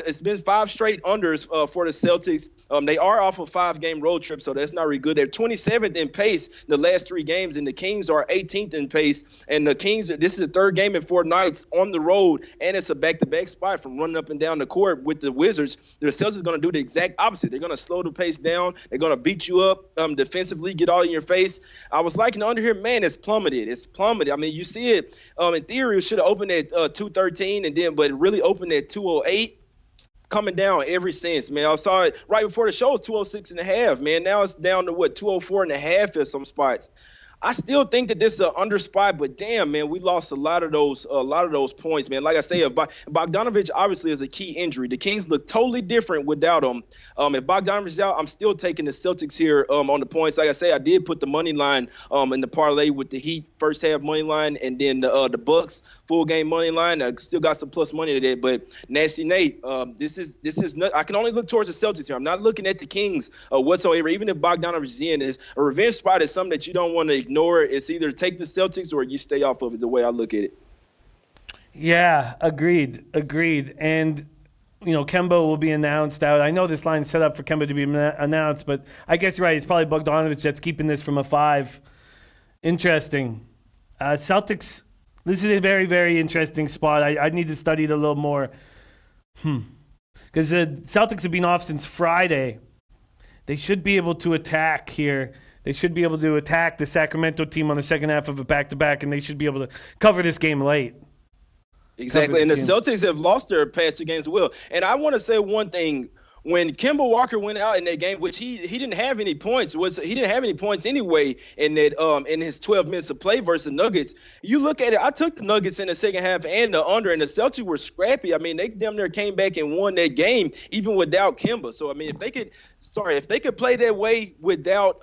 It's been 5 straight unders for the Celtics. They are off a 5-game road trip, so that's not really good. They're 27th in pace the last 3 games, and the Kings are 18th in pace. And the Kings, this is the 3rd game in 4 nights on the road, and it's a back-to-back spot from running up and down the court with the Wizards. The Celtics are going to do the exact opposite. They're going to slow the pace down. They're going to beat you up defensively, get all in your face. I was liking the under here, man. It's plummeted. I mean, you see it. In theory, it should have opened at 213, but it really opened at 208. Coming down ever since, man. I saw it right before the show. It was 206.5, man. Now it's down to 204.5 at some spots. I still think that this is an under spot, but damn, man, we lost a lot of those points, man. Like I say, if Bogdanovich obviously is a key injury. The Kings look totally different without him. If Bogdanovich is out, I'm still taking the Celtics here on the points. Like I say, I did put the money line in the parlay with the Heat first half money line, and then the Bucks full game money line. I still got some plus money to that, but Nasty Nate, this is not, I can only look towards the Celtics here. I'm not looking at the Kings whatsoever. Even if Bogdanovich is in, a revenge spot is something that you don't want to ignore it. It's either take the Celtics or you stay off of it, the way I look at it. Yeah, agreed. And, Kemba will be announced out. I know this line's set up for Kemba to be announced, but I guess you're right. It's probably Bogdanović that's keeping this from a 5. Interesting. Celtics, this is a very, very interesting spot. I need to study it a little more. Because the Celtics have been off since Friday. They should be able to attack here. They should be able to attack the Sacramento team on the second half of a back-to-back, and they should be able to cover this game late. Exactly, and the Celtics have lost their past 2 games as well. And I want to say one thing. When Kemba Walker went out in that game, which he didn't have any points, he didn't have any points anyway in that in his 12 minutes of play versus the Nuggets. You look at it, I took the Nuggets in the second half and the under, and the Celtics were scrappy. I mean, they damn near came back and won that game even without Kemba. So I mean, if they could play that way without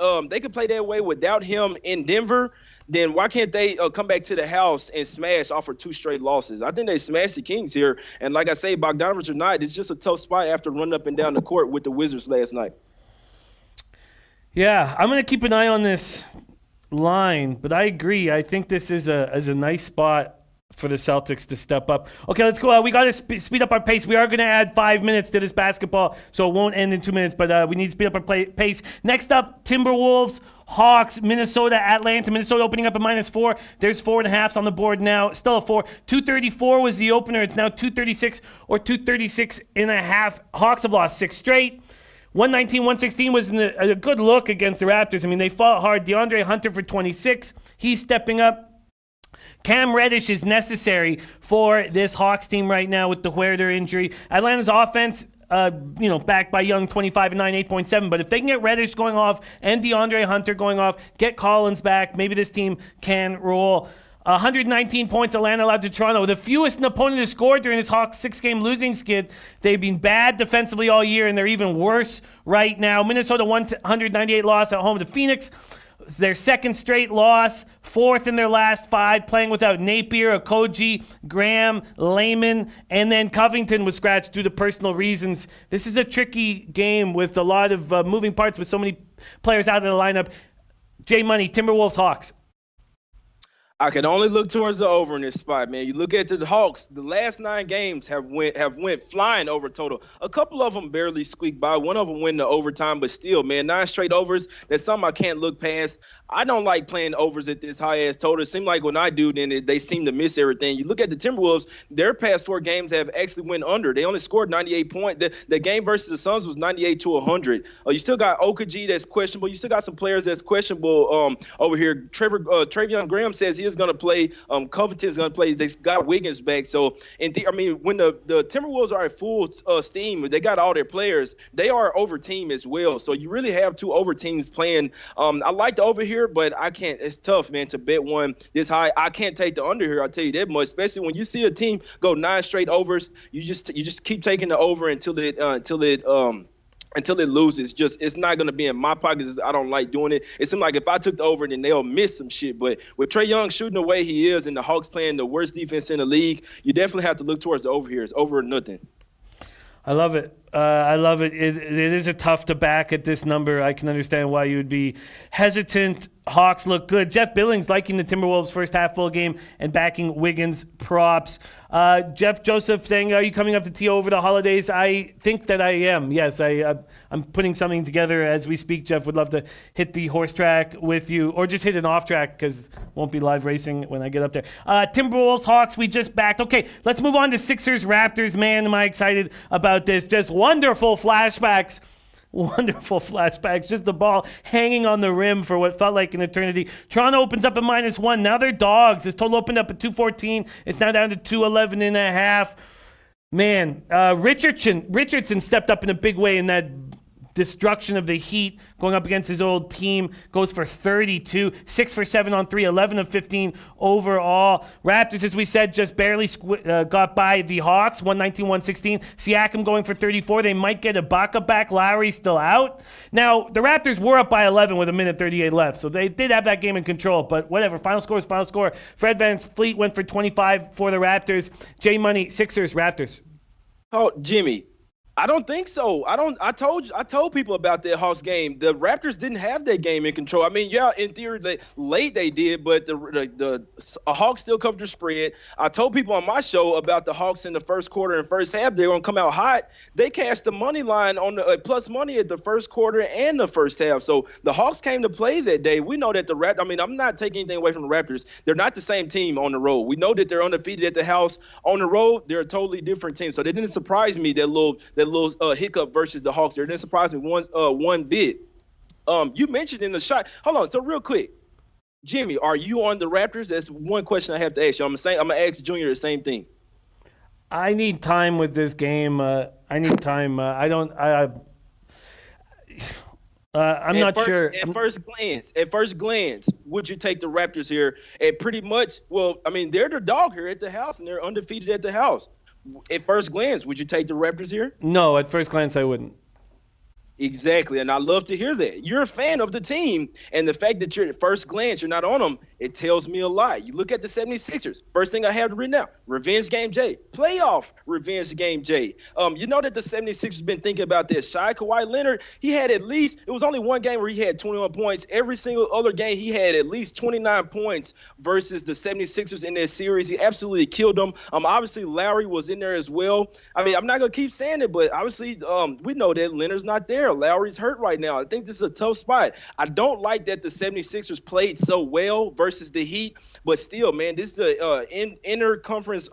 him in Denver, then why can't they come back to the house and smash off for 2 straight losses? I think they smashed the Kings here. And like I say, Bogdanović or not, it's just a tough spot after running up and down the court with the Wizards last night. Yeah, I'm going to keep an eye on this line, but I agree. I think this is a nice spot for the Celtics to step up. Okay, let's go. We got to speed up our pace. We are going to add 5 minutes to this basketball, so it won't end in 2 minutes, but we need to speed up our pace. Next up, Timberwolves, Hawks, Minnesota, Atlanta. Minnesota opening up at -4. There's 4.5s on the board now. Still a 4. 234 was the opener. It's now 236 or 236.5. Hawks have lost 6 straight. 119-116 was a good look against the Raptors. I mean, they fought hard. DeAndre Hunter for 26. He's stepping up. Cam Reddish is necessary for this Hawks team right now with the Huerter injury. Atlanta's offense, backed by Young, 25 and 9, 8.7. But if they can get Reddish going off and DeAndre Hunter going off, get Collins back, maybe this team can roll. 119 points Atlanta allowed to Toronto. The fewest an opponent has scored during this Hawks 6-game losing skid. They've been bad defensively all year, and they're even worse right now. Minnesota 198 loss at home to Phoenix. Their second straight loss, 4th in their last 5, playing without Napier, Okogie, Graham, Layman, and then Covington was scratched due to personal reasons. This is a tricky game with a lot of moving parts with so many players out of the lineup. J Money, Timberwolves, Hawks. I can only look towards the over in this spot, man. You look at the Hawks, the last 9 games have went flying over total. A couple of them barely squeaked by. One of them went to overtime, but still, man, 9 straight overs. That's something I can't look past. I don't like playing overs at this high-ass total. It seems like when I do, then they seem to miss everything. You look at the Timberwolves, their past 4 games have actually went under. They only scored 98 points. The game versus the Suns was 98-100. You still got Okogie that's questionable. You still got some players that's questionable over here. Travion Graham says he is going to play. Covington's going to play. They got Wiggins back. So, when the Timberwolves are at full steam, they got all their players. They are over team as well. So you really have 2 over teams playing. I like the over here, but I can't. It's tough, man, to bet one this high. I can't take the under here. I'll tell you that much. Especially when you see a team go 9 straight overs, you just keep taking the over until it loses. It's not going to be in my pockets. I don't like doing it. It seems like if I took the over, then they'll miss some shit. But with Trae Young shooting the way he is and the Hawks playing the worst defense in the league, you definitely have to look towards the over here. It's over or nothing. I love it. I love it. It is a tough to back at this number. I can understand why you would be hesitant. Hawks look good. Jeff Billings liking the Timberwolves first half full game and backing Wiggins props. Jeff Joseph saying, are you coming up to TO over the holidays? I think that I am. Yes, I'm putting something together as we speak. Jeff, would love to hit the horse track with you or just hit an off track because won't be live racing when I get up there. Timberwolves, Hawks, we just backed. Okay, let's move on to Sixers, Raptors. Man, am I excited about this. Just wonderful flashbacks. Wonderful flashbacks. Just the ball hanging on the rim for what felt like an eternity. Toronto opens up at -1. Now they're dogs. This total opened up at 214. It's now down to 211.5. Man, Richardson stepped up in a big way in that destruction of the Heat, going up against his old team, goes for 32, 6 for 7 on 3, 11 of 15 overall. Raptors, as we said, just barely got by the Hawks, 119-116. Siakam going for 34. They might get Ibaka back. Lowry's still out. Now, the Raptors were up by 11 with 1:38 left, so they did have that game in control, but whatever. Final score is final score. Fred VanVleet went for 25 for the Raptors. J Money, Sixers, Raptors. Oh, Jimmy. I don't think so. I told people about that Hawks game. The Raptors didn't have that game in control. I mean, yeah, in theory, late they did, but the Hawks still covered the spread. I told people on my show about the Hawks in the first quarter and first half. They're gonna come out hot. They cashed the money line on the plus money at the first quarter and the first half. So the Hawks came to play that day. We know that the Raptors. I mean, I'm not taking anything away from the Raptors. They're not the same team on the road. We know that they're undefeated at the house. On the road, they're a totally different team. So they didn't surprise me that little hiccup versus the Hawks. It didn't surprise me one bit. You mentioned in the shot. Hold on. So real quick, Jimmy, are you on the Raptors? That's one question I have to ask you. I'm gonna ask Junior the same thing. I need time with this game. I need time. I'm not sure. At first glance, would you take the Raptors here? At pretty much, well, I mean, they're the dog here at the house, and they're undefeated at the house. At first glance, would you take the Raptors here? No, at first glance, I wouldn't. Exactly, and I love to hear that. You're a fan of the team, and the fact that you're at first glance, you're not on them, it tells me a lot. You look at the 76ers. First thing I have written down, revenge game J. Playoff revenge game J. You know that the 76ers been thinking about this. Shy Kawhi Leonard, he had it was only one game where he had 21 points. Every single other game, he had at least 29 points versus the 76ers in that series. He absolutely killed them. Obviously, Lowry was in there as well. I mean, I'm not going to keep saying it, but obviously, we know that Leonard's not there. Lowry's hurt right now. I think this is a tough spot. I don't like that the 76ers played so well versus the Heat, but still, man, this is the inter-conference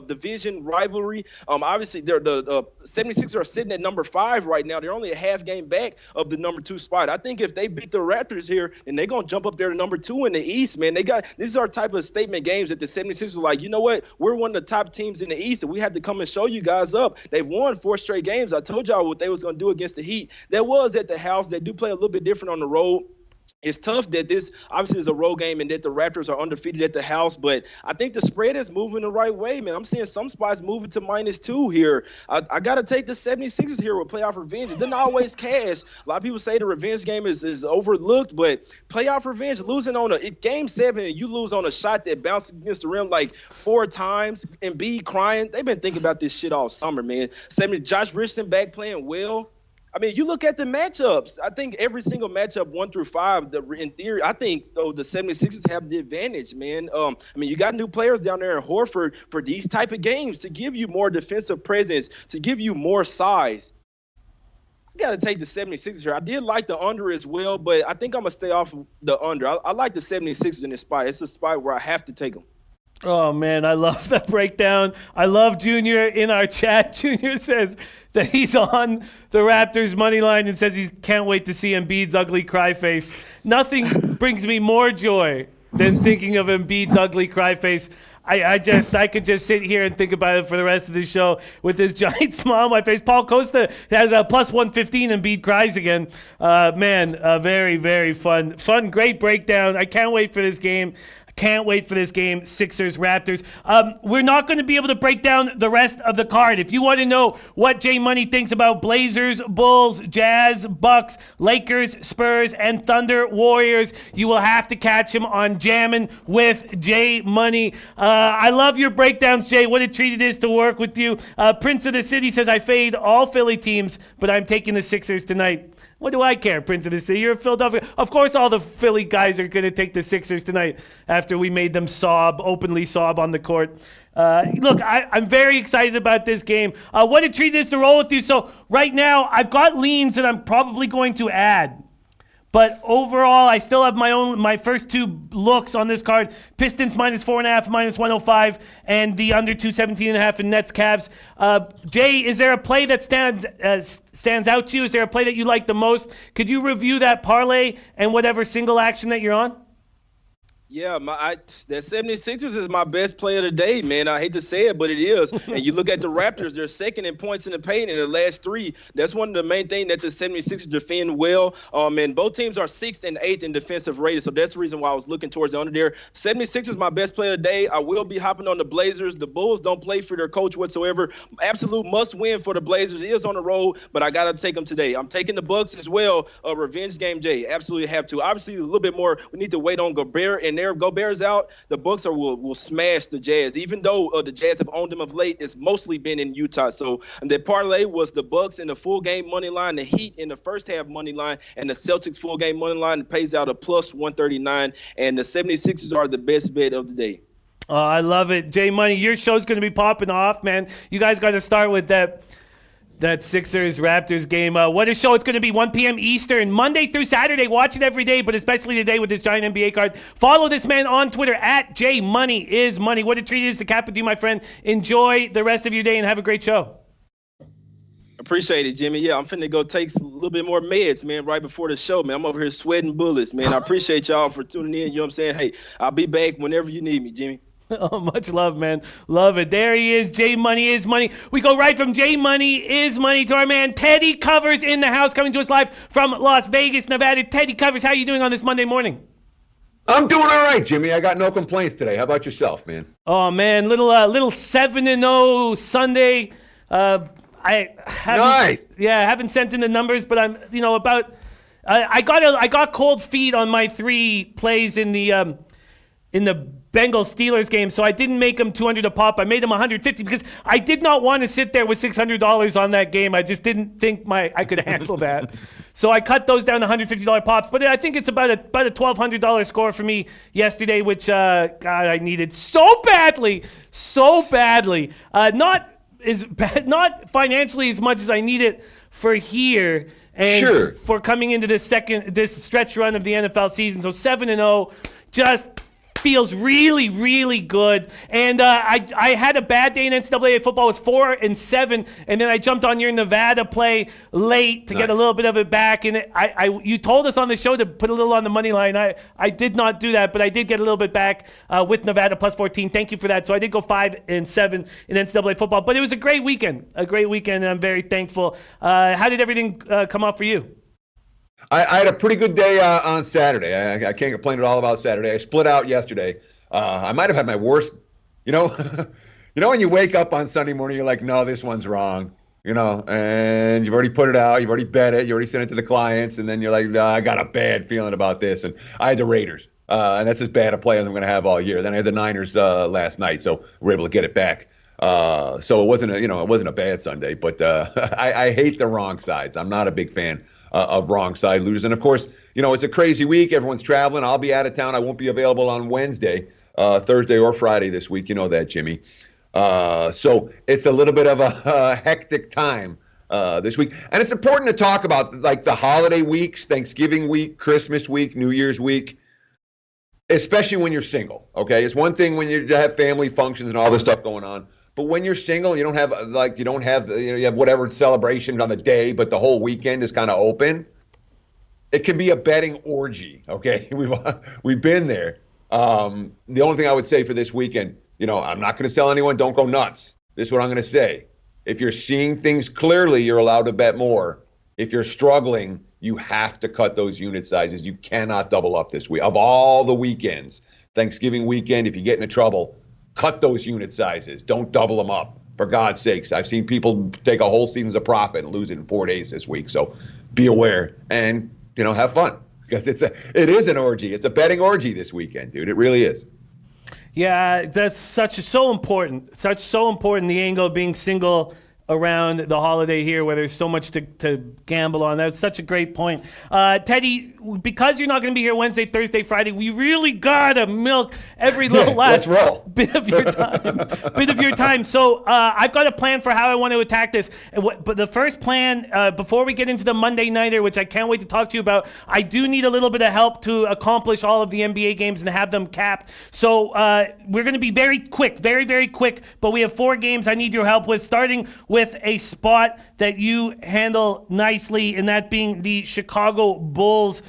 division rivalry. Obviously, the 76ers are sitting at number 5 right now. They're only a half game back of the number 2 spot. I think if they beat the Raptors here, and they're going to jump up there to number 2 in the East, man, these are type of statement games that the 76ers are like, you know what? We're one of the top teams in the East, and we had to come and show you guys up. They've won 4 straight games. I told y'all what they was going to do against the Heat. That was at the house. They do play a little bit different on the road. It's tough that this obviously is a road game and that the Raptors are undefeated at the house, but I think the spread is moving the right way, man. I'm seeing some spots moving to -2 here. I got to take the 76ers here with playoff revenge. It doesn't always cash. A lot of people say the revenge game is overlooked, but playoff revenge, losing on game 7 and you lose on a shot that bounced against the rim like 4 times and be crying. They've been thinking about this shit all summer, man. Josh Richardson back playing well. I mean, you look at the matchups. I think every single matchup 1 through 5, in theory, I think so the 76ers have the advantage, man. I mean, you got new players down there in Horford for these type of games to give you more defensive presence, to give you more size. You got to take the 76ers here. I did like the under as well, but I think I'm going to stay off the under. I like the 76ers in this spot. It's a spot where I have to take them. Oh, man, I love that breakdown. I love Junior in our chat. Junior says that he's on the Raptors money line and says he can't wait to see Embiid's ugly cry face. Nothing brings me more joy than thinking of Embiid's ugly cry face. I could just sit here and think about it for the rest of the show with this giant smile on my face. Paul Costa has a plus 115 and Embiid cries again. Very, very fun, great breakdown. I can't wait for this game. Can't wait for this game, Sixers, Raptors. We're not going to be able to break down the rest of the card. If you want to know what Jay Money thinks about Blazers, Bulls, Jazz, Bucks, Lakers, Spurs, and Thunder, Warriors, you will have to catch him on Jammin' with Jay Money. I love your breakdowns, Jay. What a treat it is to work with you. Prince of the City says, I fade all Philly teams, but I'm taking the Sixers tonight. What do I care, Prince of the City? You're a Philadelphia. Of course, all the Philly guys are going to take the Sixers tonight after we made them openly sob on the court. Look, I'm very excited about this game. What a treat it is to roll with you. So right now, I've got leans that I'm probably going to add. But overall, I still have my first 2 looks on this card. Pistons -4.5, -105, and the under 217.5 in Nets Cavs. Jay, is there a play that stands out to you? Is there a play that you like the most? Could you review that parlay and whatever single action that you're on? Yeah, that 76ers is my best play of the day, man. I hate to say it, but it is. And you look at the Raptors, they're second in points in the paint in the last 3. That's one of the main things that the 76ers defend well. And both teams are 6th and 8th in defensive rating, so that's the reason why I was looking towards the under there. 76ers my best play of the day. I will be hopping on the Blazers. The Bulls don't play for their coach whatsoever. Absolute must win for the Blazers. It is on the road, but I got to take them today. I'm taking the Bucks as well. A revenge game, Jay. Absolutely have to. Obviously, a little bit more. We need to wait on Gobert and there. Go Bears out. The books will smash the Jazz. Even though the Jazz have owned them of late, it's mostly been in Utah. So the parlay was the Bucks in the full game money line, the Heat in the first half money line, and the Celtics full game money line pays out a plus 139. And the 76ers are the best bet of the day. Oh, I love it. J Money, your show's going to be popping off, man. You guys got to start with that Sixers-Raptors game. What a show. It's going to be 1 p.m. Eastern, Monday through Saturday. Watch it every day, but especially today with this giant NBA card. Follow this man on Twitter, at JMoneyIsMoney. What a treat it is to cap with you, my friend. Enjoy the rest of your day and have a great show. Appreciate it, Jimmy. Yeah, I'm finna go take a little bit more meds, man, right before the show, man. I'm over here sweating bullets, man. I appreciate y'all for tuning in. You know what I'm saying? Hey, I'll be back whenever you need me, Jimmy. Oh, much love, man. Love it. There he is. J Money is Money. We go right from J Money is Money to our man Teddy Covers in the house, coming to us live from Las Vegas, Nevada. Teddy Covers, how are you doing on this Monday morning? I'm doing all right, Jimmy. I got no complaints today. How about yourself, man? Oh man, little 7-0 Sunday. I haven't, nice. Yeah, I haven't sent in the numbers, but I'm I got cold feet on my 3 plays in the Bengals Steelers game, so I didn't make them 200 a pop. I made them 150 because I did not want to sit there with $600 on that game. I just didn't think I could handle that. So I cut those down to $150 pops. But I think it's about a $1,200 score for me yesterday, which God, I needed so badly. Not financially as much as I need it for here. And sure. For coming into this stretch run of the NFL season. So 7-0, just feels really, really good. And I had a bad day in NCAA football. It was 4-7, and then I jumped on your Nevada play late to get a little bit of it back. And you told us on the show to put a little on the money line. I did not do that, but I did get a little bit back with Nevada plus 14. Thank you for that. So I did go 5-7 in NCAA football, but it was a great weekend. And I'm very thankful. How did everything come off for you? I had a pretty good day on Saturday. I can't complain at all about Saturday. I split out yesterday. I might have had my worst, when you wake up on Sunday morning, you're like, no, this one's wrong, and you've already put it out. You've already bet it. You already sent it to the clients. And then you're like, no, I got a bad feeling about this. And I had the Raiders. And that's as bad a play as I'm going to have all year. Then I had the Niners last night, so we're able to get it back. So it wasn't a bad Sunday, but I hate the wrong sides. I'm not a big fan of wrong side losers. And of course, it's a crazy week. Everyone's traveling. I'll be out of town. I won't be available on Wednesday, Thursday or Friday this week. You know that, Jimmy. So it's a little bit of a hectic time this week. And it's important to talk about like the holiday weeks, Thanksgiving week, Christmas week, New Year's week, especially when you're single. Okay. It's one thing when you have family functions and all this stuff going on. But when you're single, you have whatever celebration on the day, but the whole weekend is kind of open. It can be a betting orgy. Okay, we've been there. The only thing I would say for this weekend, I'm not going to sell anyone. Don't go nuts. This is what I'm going to say. If you're seeing things clearly, you're allowed to bet more. If you're struggling, you have to cut those unit sizes. You cannot double up this week. Of all the weekends, Thanksgiving weekend, if you get into trouble, cut those unit sizes. Don't double them up. For God's sakes. I've seen people take a whole season's of profit and lose it in 4 days this week. So be aware and, have fun. Because it is an orgy. It's a betting orgy this weekend, dude. It really is. Yeah, that's so important. So important, the angle of being single around the holiday here where there's so much to gamble on. That's such a great point. Teddy, because you're not going to be here Wednesday, Thursday, Friday, we really got to milk every little last bit of your time. So I've got a plan for how I want to attack this. But the first plan, before we get into the Monday Nighter, which I can't wait to talk to you about, I do need a little bit of help to accomplish all of the NBA games and have them capped. So we're going to be very quick, very, very quick. But we have 4 games I need your help with, starting with a spot that you handle nicely, and that being the Chicago Bulls.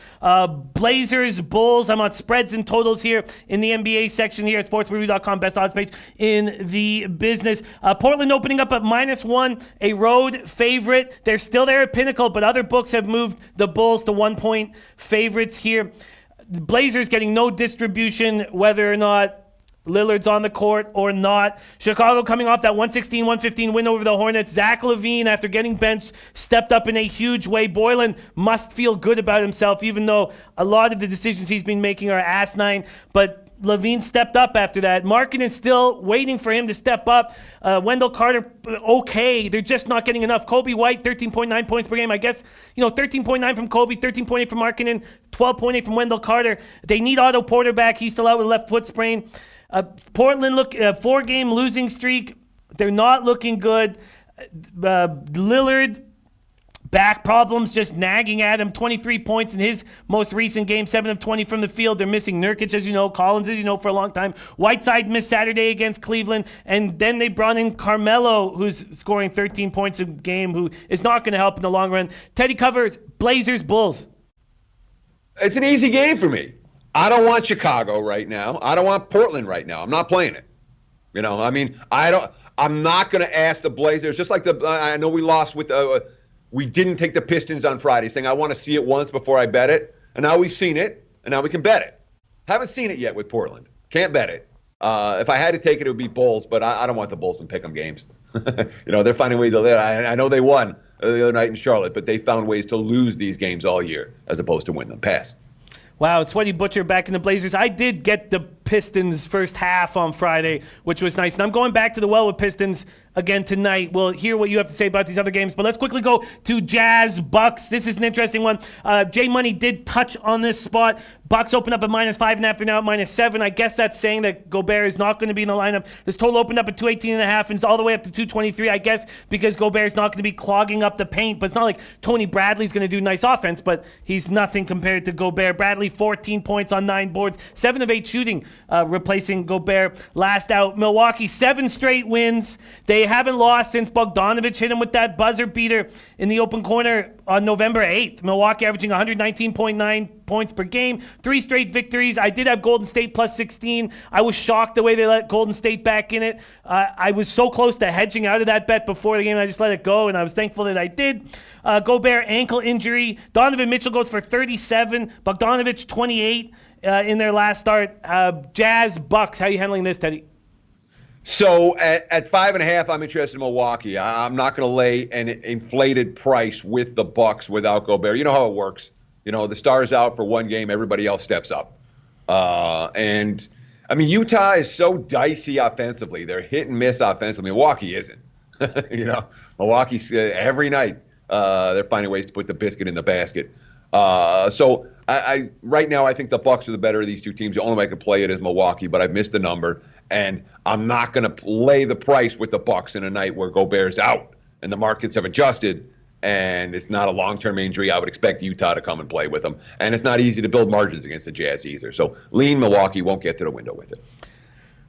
Blazers, Bulls. I'm on spreads and totals here in the NBA section here at sportsreview.com, best odds page in the business. Portland opening up at -1, a road favorite. They're still there at Pinnacle, but other books have moved the Bulls to 1-point favorites here. The Blazers getting no distribution, whether or not Lillard's on the court or not. Chicago coming off that 116-115 win over the Hornets. Zach LaVine, after getting benched, stepped up in a huge way. Boylan must feel good about himself, even though a lot of the decisions he's been making are asinine. But LaVine stepped up after that. Markkanen's still waiting for him to step up. Wendell Carter, okay. They're just not getting enough. Kobe White, 13.9 points per game. I guess, 13.9 from Kobe, 13.8 from Markkanen, 12.8 from Wendell Carter. They need Otto Porter back. He's still out with a left foot sprain. Portland, 4-game losing streak. They're not looking good. Lillard, back problems just nagging at him. 23 points in his most recent game, 7 of 20 from the field. They're missing Nurkic, as you know, Collins, as you know, for a long time. Whiteside missed Saturday against Cleveland, and then they brought in Carmelo, who's scoring 13 points a game, who is not going to help in the long run. Teddy covers Blazers, Bulls. It's an easy game for me. I don't want Chicago right now. I don't want Portland right now. I'm not playing it. I'm not going to ask the Blazers, just like I know we lost with we didn't take the Pistons on Friday, saying I want to see it once before I bet it. And now we've seen it, and now we can bet it. Haven't seen it yet with Portland. Can't bet it. If I had to take it, it would be Bulls, but I don't want the Bulls in pick'em games. They're finding ways to live. I know they won the other night in Charlotte, but they found ways to lose these games all year as opposed to win them. Pass. Wow, Sweaty Butcher back in the Blazers. I did get the Pistons first half on Friday, which was nice. And I'm going back to the well with Pistons again tonight. We'll hear what you have to say about these other games. But let's quickly go to Jazz Bucks. This is an interesting one. Jay Money did touch on this spot. Bucks open up at -5.5. They're now at -7. I guess that's saying that Gobert is not going to be in the lineup. This total opened up at 218.5 and it's all the way up to 223. I guess because Gobert's not going to be clogging up the paint. But it's not like Tony Bradley's going to do nice offense, but he's nothing compared to Gobert. Bradley, 14 points on 9 boards, 7 of 8 shooting, replacing Gobert. Last out, Milwaukee, 7 straight wins. They haven't lost since Bogdanovich hit him with that buzzer beater in the open corner on November 8th. Milwaukee averaging 119.9 points per game, 3 straight victories. I did have Golden State plus 16. I was shocked the way they let Golden State back in it. I was so close to hedging out of that bet before the game. I just let it go, and I was thankful that I did. Gobert ankle injury. Donovan Mitchell goes for 37. Bogdanovich 28 in their last start. Jazz Bucks. How are you handling this, Teddy? So at 5.5, I'm interested in Milwaukee. I'm not going to lay an inflated price with the Bucks without Gobert. You know how it works. The star's out for one game, everybody else steps up. Utah is so dicey offensively. They're hit and miss offensively. Milwaukee isn't. Milwaukee's every night they're finding ways to put the biscuit in the basket. So I right now I think the Bucks are the better of these two teams. The only way I can play it is Milwaukee, but I've missed the number, and I'm not going to lay the price with the Bucks in a night where Gobert's out and the markets have adjusted. And it's not a long-term injury. I would expect Utah to come and play with them. And it's not easy to build margins against the Jazz either. So lean Milwaukee, won't get to the window with it.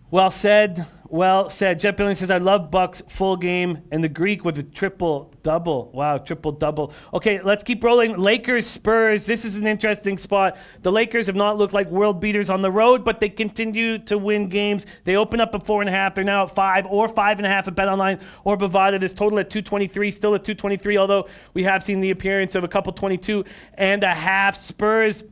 Well said. Well said. Jeff Billings says, I love Bucks full game and the Greek with a triple-double. Wow, triple-double. Okay, let's keep rolling. Lakers, Spurs. This is an interesting spot. The Lakers have not looked like world beaters on the road, but they continue to win games. They open up at 4.5. They're now at 5 or 5.5 at BetOnline or Bovada. This total at 223, still at 223, although we have seen the appearance of a couple 22.5. Spurs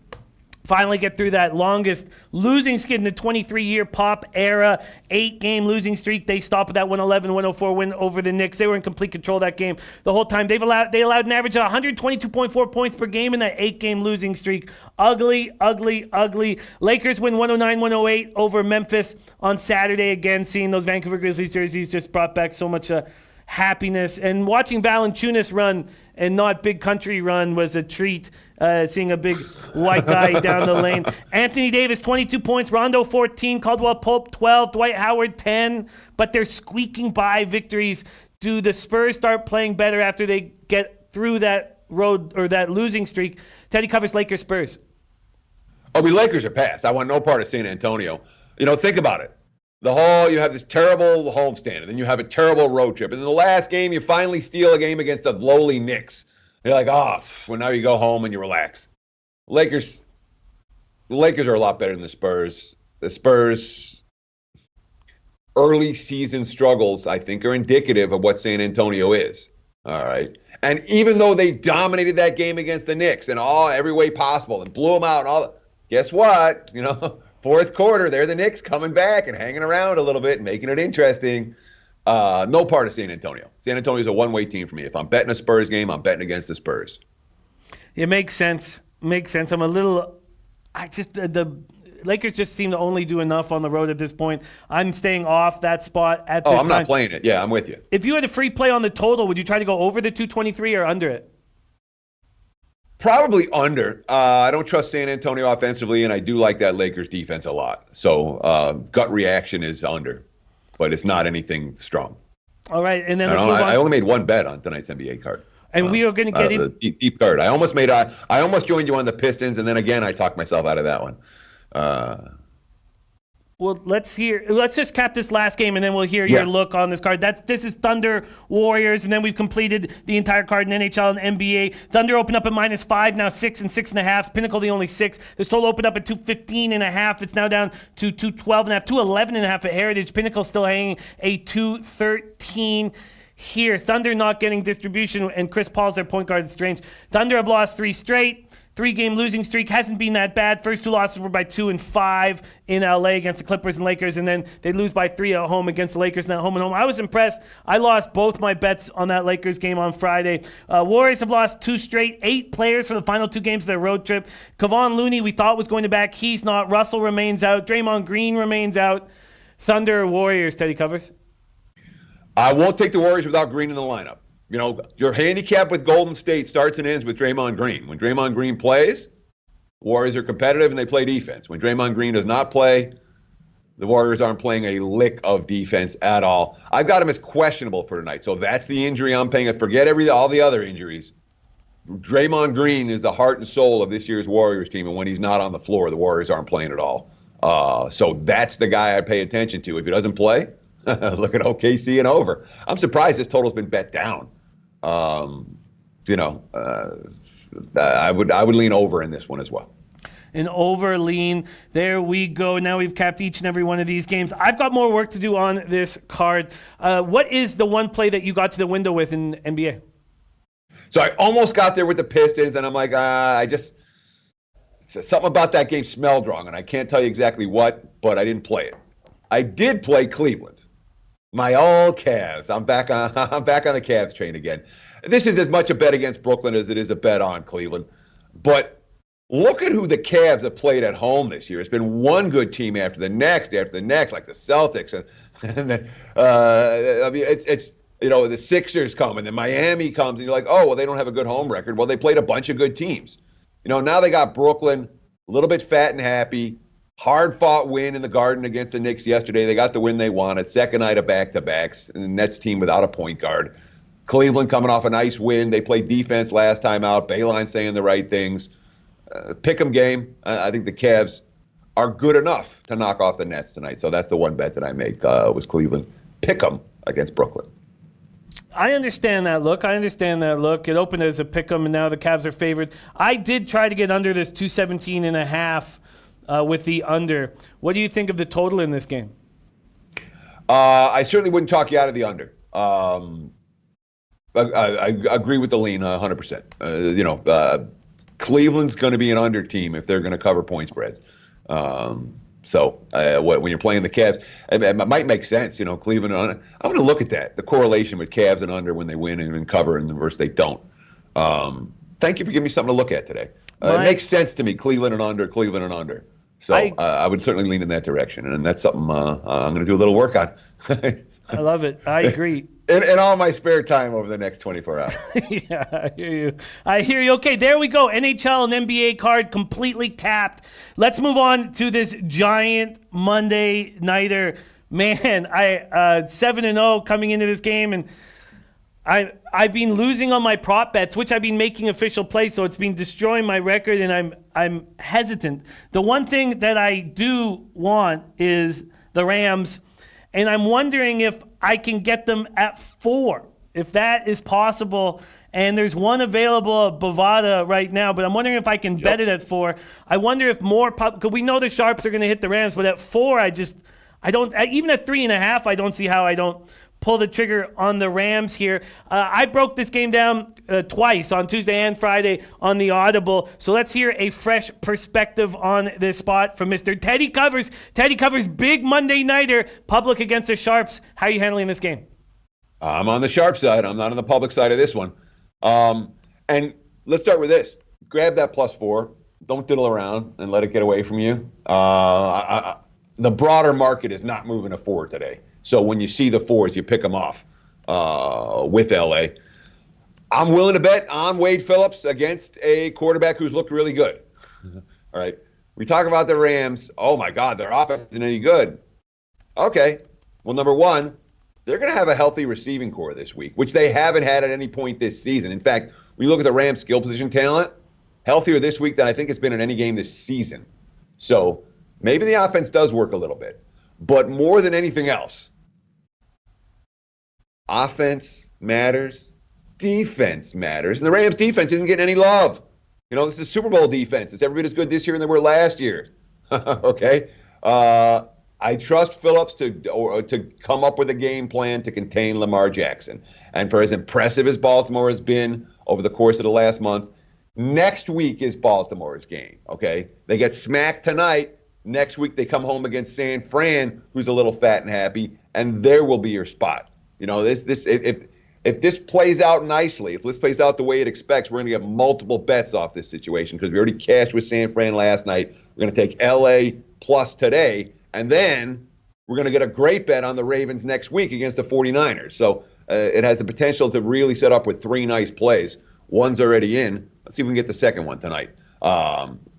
finally get through that longest losing skid in the 23-year Pop era, 8-game losing streak. They stop at that 111-104 win over the Knicks. They were in complete control of that game the whole time. They allowed an average of 122.4 points per game in that 8-game losing streak. Ugly, ugly, ugly. Lakers win 109-108 over Memphis on Saturday. Again, seeing those Vancouver Grizzlies jerseys just brought back so much happiness. And watching Valanciunas run and not Big Country run was a treat. Seeing a big white guy down the lane. Anthony Davis, 22 points. Rondo, 14. Caldwell Pope, 12. Dwight Howard, 10. But they're squeaking by victories. Do the Spurs start playing better after they get through that road or that losing streak? Teddy covers Lakers, Spurs. Lakers are past. I want no part of San Antonio. Think about it. You have this terrible homestand, and then you have a terrible road trip. And in the last game, you finally steal a game against the lowly Knicks. You're like, well, now you go home and you relax. The Lakers are a lot better than the Spurs. The Spurs' early season struggles, I think, are indicative of what San Antonio is. All right. And even though they dominated that game against the Knicks in every way possible and blew them out and all that, guess what? Fourth quarter, they're the Knicks coming back and hanging around a little bit and making it interesting. No part of San Antonio. San Antonio is a one-way team for me. If I'm betting a Spurs game, I'm betting against the Spurs. It makes sense. I'm a little. The Lakers just seem to only do enough on the road at this point. I'm staying off that spot at this time. I'm not playing it. Yeah, I'm with you. If you had a free play on the total, would you try to go over the 223 or under it? Probably under. I don't trust San Antonio offensively, and I do like that Lakers defense a lot. So gut reaction is under, but it's not anything strong. All right, and then let's move on. I only made one bet on tonight's NBA card. And we are going to get in the deep card. I almost joined you on the Pistons, and then again I talked myself out of that one. Well, let's just cap this last game, and then we'll hear your look on this card. This is Thunder Warriors, and then we've completed the entire card in NHL and NBA. Thunder opened up at -5, now 6 and 6.5. Pinnacle the only 6. This total opened up at 215.5. It's now down to 212.5, 211.5 at Heritage. Pinnacle still hanging a 213 here. Thunder not getting distribution, and Chris Paul's their point guard. It's strange. Thunder have lost 3 straight. 3-game losing streak hasn't been that bad. First 2 losses were by 2 and 5 in LA against the Clippers and Lakers, and then they lose by 3 at home against the Lakers, and at home and home. I was impressed. I lost both my bets on that Lakers game on Friday. Warriors have lost 2 straight, 8 players for the final 2 games of their road trip. Kevon Looney, we thought was going to back. He's not. Russell remains out. Draymond Green remains out. Thunder Warriors, Teddy Covers. I won't take the Warriors without Green in the lineup. You know, your handicap with Golden State starts and ends with Draymond Green. When Draymond Green plays, Warriors are competitive and they play defense. When Draymond Green does not play, the Warriors aren't playing a lick of defense at all. I've got him as questionable for tonight, so that's the injury I'm paying. Forget all the other injuries. Draymond Green is the heart and soul of this year's Warriors team, and when he's not on the floor, the Warriors aren't playing at all. So that's the guy I pay attention to. If he doesn't play, look at OKC and over. I'm surprised this total's been bet down. I would lean over in this one as well. An over lean. There we go. Now we've capped each and every one of these games. I've got more work to do on this card. What is the one play that you got to the window with in NBA? So I almost got there with the Pistons, and I'm like, something about that game smelled wrong, and I can't tell you exactly what, but I didn't play it. I did play Cleveland. My old Cavs. I'm back on the Cavs train again. This is as much a bet against Brooklyn as it is a bet on Cleveland. But look at who the Cavs have played at home this year. It's been one good team after the next, like the Celtics, and then it's the Sixers come, and then Miami comes, and you're like, oh well, they don't have a good home record. Well, they played a bunch of good teams. Now they got Brooklyn, a little bit fat and happy. Hard-fought win in the Garden against the Knicks yesterday. They got the win they wanted. Second night of back-to-backs. And the Nets team without a point guard. Cleveland coming off a nice win. They played defense last time out. Bayline saying the right things. Pick'em game. I think the Cavs are good enough to knock off the Nets tonight. So that's the one bet that I make was Cleveland. Pick'em against Brooklyn. I understand that look. It opened as a pick'em, and now the Cavs are favored. I did try to get under this 217.5. With the under. What do you think of the total in this game? I certainly wouldn't talk you out of the under. I agree with the lean 100%. Cleveland's going to be an under team if they're going to cover point spreads. When you're playing the Cavs, it might make sense. Cleveland. I'm going to look at that, the correlation with Cavs and under when they win and cover, and the versus they don't. Thank you for giving me something to look at today. It makes sense to me, Cleveland and under. So I would certainly lean in that direction, and that's something I'm going to do a little work on. I love it. I agree. In all my spare time over the next 24 hours. Yeah, I hear you. Okay, there we go. NHL and NBA card completely capped. Let's move on to this giant Monday nighter. Man, I 7-0 coming into this game, and I've been losing on my prop bets, which I've been making official plays, so it's been destroying my record, and I'm hesitant. The one thing that I do want is the Rams, and I'm wondering if I can get them at 4, if that is possible. And there's one available at Bovada right now, but I'm wondering if I can bet it at 4. I wonder if more because we know the Sharps are going to hit the Rams, but at 4, I don't. Even at 3.5, I don't see how I don't pull the trigger on the Rams here. I broke this game down twice, on Tuesday and Friday, on the Audible. So let's hear a fresh perspective on this spot from Mr. Teddy Covers. Teddy Covers, big Monday nighter, public against the Sharps. How are you handling this game? I'm on the sharp side. I'm not on the public side of this one. And let's start with this. Grab that +4. Don't diddle around and let it get away from you. The broader market is not moving a 4 today. So when you see the 4s, you pick them off with LA. I'm willing to bet on Wade Phillips against a quarterback who's looked really good. All right. We talk about the Rams. Oh, my God, their offense isn't any good. Okay. Well, number one, they're going to have a healthy receiving core this week, which they haven't had at any point this season. In fact, when you look at the Rams' skill position talent, healthier this week than I think it's been in any game this season. So maybe the offense does work a little bit. But more than anything else, offense matters, defense matters. And the Rams' defense isn't getting any love. You know, this is Super Bowl defense. It's every bit as good this year than they were last year. Okay? I trust Phillips to come up with a game plan to contain Lamar Jackson. And for as impressive as Baltimore has been over the course of the last month, next week is Baltimore's game, okay? They get smacked tonight. Next week they come home against San Fran, who's a little fat and happy, and there will be your spot. You know, if this plays out nicely, if this plays out the way it expects, we're going to get multiple bets off this situation because we already cashed with San Fran last night. We're going to take LA plus today, and then we're going to get a great bet on the Ravens next week against the 49ers. So it has the potential to really set up with 3 nice plays. One's already in. Let's see if we can get the second one tonight.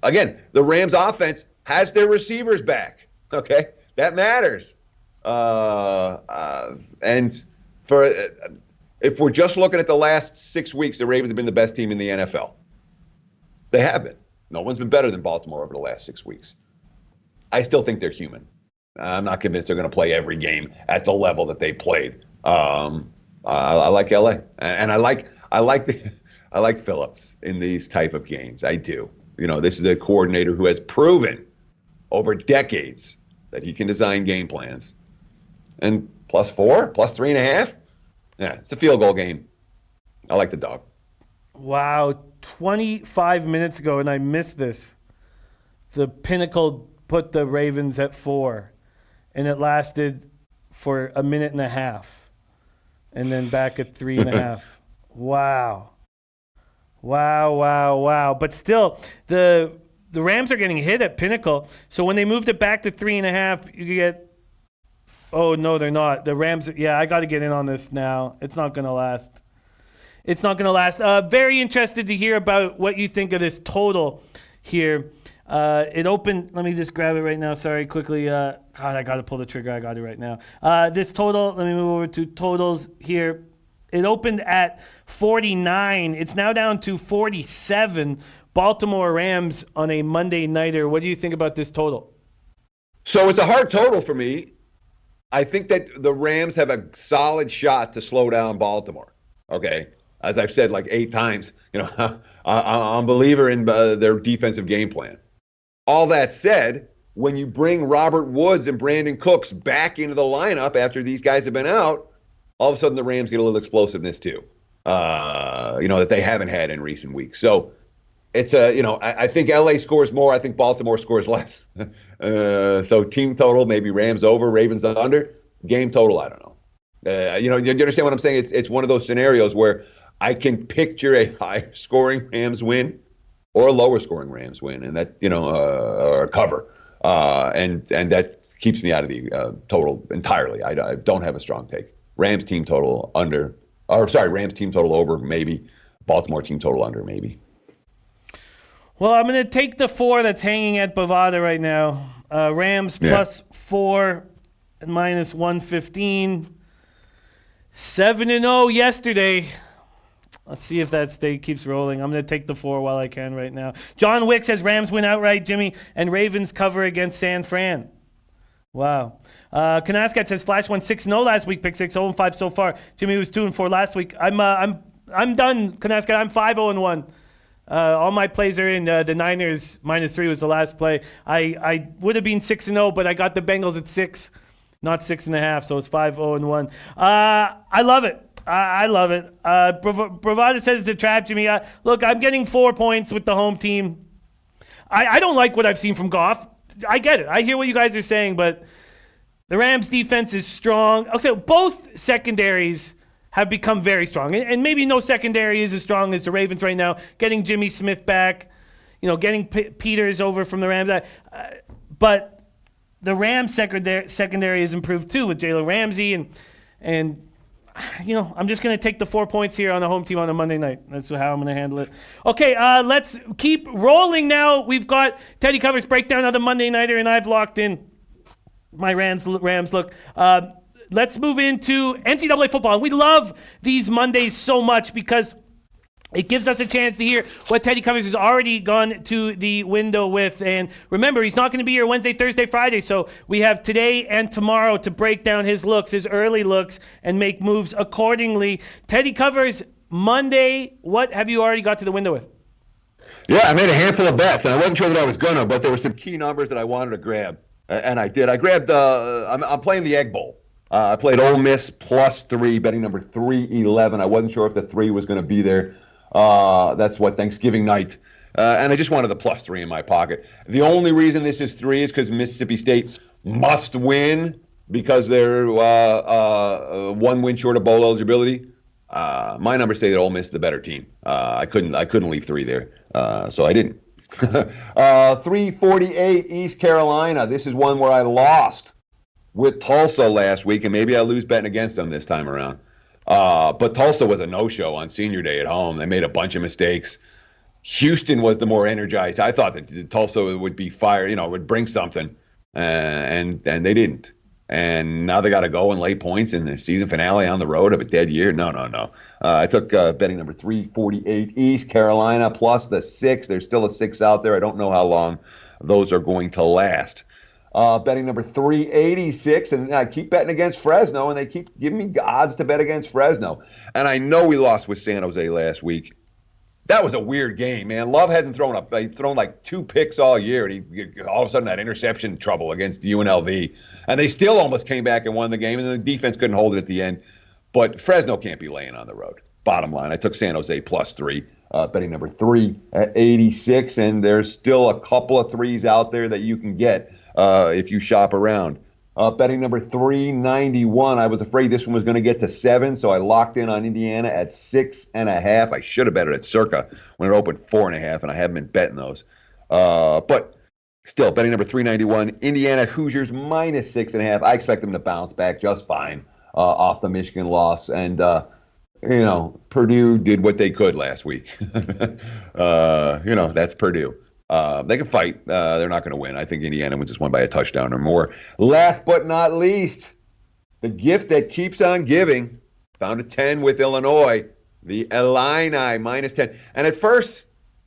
Again, the Rams offense has their receivers back. Okay, that matters. And for if we're just looking at the last 6 weeks, the Ravens have been the best team in the NFL. They have been. No one's been better than Baltimore over the last 6 weeks. I still think they're human. I'm not convinced they're going to play every game at the level that they played. I like LA, and I like Phillips in these type of games. I do. You know, this is a coordinator who has proven over decades that he can design game plans. And +4, +3.5, yeah, it's a field goal game. I like the dog. Wow, 25 minutes ago, and I missed this. The Pinnacle put the Ravens at 4, and it lasted for a minute and a half, and then back at 3.5. Wow. Wow. But still, the Rams are getting hit at Pinnacle. So when they moved it back to 3.5, you get, oh, no, they're not. The Rams, yeah, I got to get in on this now. It's not going to last. Very interested to hear about what you think of this total here. It opened, let me just grab it right now. Sorry, quickly. God, I got to pull the trigger. I got it right now. This total, let me move over to totals here. It opened at 49. It's now down to 47. Baltimore Rams on a Monday nighter. What do you think about this total? So it's a hard total for me. I think that the Rams have a solid shot to slow down Baltimore. Okay, as I've said like 8 times, you know, I'm a believer in their defensive game plan. All that said, when you bring Robert Woods and Brandon Cooks back into the lineup after these guys have been out, all of a sudden the Rams get a little explosiveness too, that they haven't had in recent weeks. So it's I think LA scores more. I think Baltimore scores less. So team total, maybe Rams over, Ravens under. Game total, I don't know. You understand what I'm saying? It's one of those scenarios where I can picture a higher scoring Rams win or a lower scoring Rams win, and that or a cover, and that keeps me out of the total entirely. I don't have a strong take. Rams team total under, Rams team total over, maybe. Baltimore team total under, maybe. Well, I'm going to take the 4 that's hanging at Bovada right now. Rams +4 and -115. 7-0 yesterday. Let's see if that keeps rolling. I'm going to take the 4 while I can right now. John Wick says Rams win outright, Jimmy, and Ravens cover against San Fran. Wow. Kanaskat says Flash won 6-0 last week, pick 6, 0-5 so far. Jimmy was 2-4 last week. I'm done, Kanaskat. I'm 5-0-1. All my plays are in. The Niners -3 was the last play. I would have been 6-0, but I got the Bengals at 6. not 6.5. So it's 5-0-1. I love it. I love it. Bravada says it's a trap, Jimmy. Look, I'm getting 4 points with the home team. I don't like what I've seen from Goff. I get it. I hear what you guys are saying, but the Rams defense is strong. Okay, both secondaries have become very strong. And maybe no secondary is as strong as the Ravens right now. Getting Jimmy Smith back, getting Peters over from the Rams. But the Rams secondary has improved too with Jalen Ramsey. And I'm just going to take the 4 points here on the home team on a Monday night. That's how I'm going to handle it. Okay, let's keep rolling now. We've got Teddy Covers breakdown of the Monday Nighter, and I've locked in my Rams look. Let's move into NCAA football. And we love these Mondays so much because it gives us a chance to hear what Teddy Covers has already gone to the window with. And remember, he's not going to be here Wednesday, Thursday, Friday. So we have today and tomorrow to break down his early looks, and make moves accordingly. Teddy Covers, Monday, what have you already got to the window with? Yeah, I made a handful of bets, and I wasn't sure that I was going to, but there were some key numbers that I wanted to grab. And I did. I grabbed, I'm playing the Egg Bowl. I played Ole Miss +3, betting number 311. I wasn't sure if the 3 was going to be there. That's what Thanksgiving night. And I just wanted the +3 in my pocket. The only reason this is 3 is because Mississippi State must win because they're 1 win short of bowl eligibility. My numbers say that Ole Miss is the better team. I couldn't leave 3 there, so I didn't. 348 East Carolina. This is one where I lost with Tulsa last week, and maybe I lose betting against them this time around. But Tulsa was a no-show on senior day at home. They made a bunch of mistakes. Houston was the more energized. I thought that Tulsa would be fired, would bring something, and they didn't. And now they got to go and lay points in the season finale on the road of a dead year. No. I took betting number 348 East Carolina plus the 6. There's still a 6 out there. I don't know how long those are going to last. Betting number 386, and I keep betting against Fresno, and they keep giving me odds to bet against Fresno. And I know we lost with San Jose last week. That was a weird game, man. Love hadn't thrown like 2 picks all year, and he all of a sudden that interception trouble against UNLV. And they still almost came back and won the game, and the defense couldn't hold it at the end. But Fresno can't be laying on the road. Bottom line, I took San Jose +3, betting number 3 at 86, and there's still a couple of 3s out there that you can get if you shop around. Betting number 391. I was afraid this one was going to get to 7, so I locked in on Indiana at 6.5. I should have bet it at Circa when it opened 4.5, and I haven't been betting those. But still, betting number 391. Indiana Hoosiers -6.5. I expect them to bounce back just fine off the Michigan loss, and Purdue did what they could last week. That's Purdue. They can fight. They're not going to win. I think Indiana wins this one by a touchdown or more. Last but not least, the gift that keeps on giving. Found a 10 with Illinois. The Illini -10. And at first,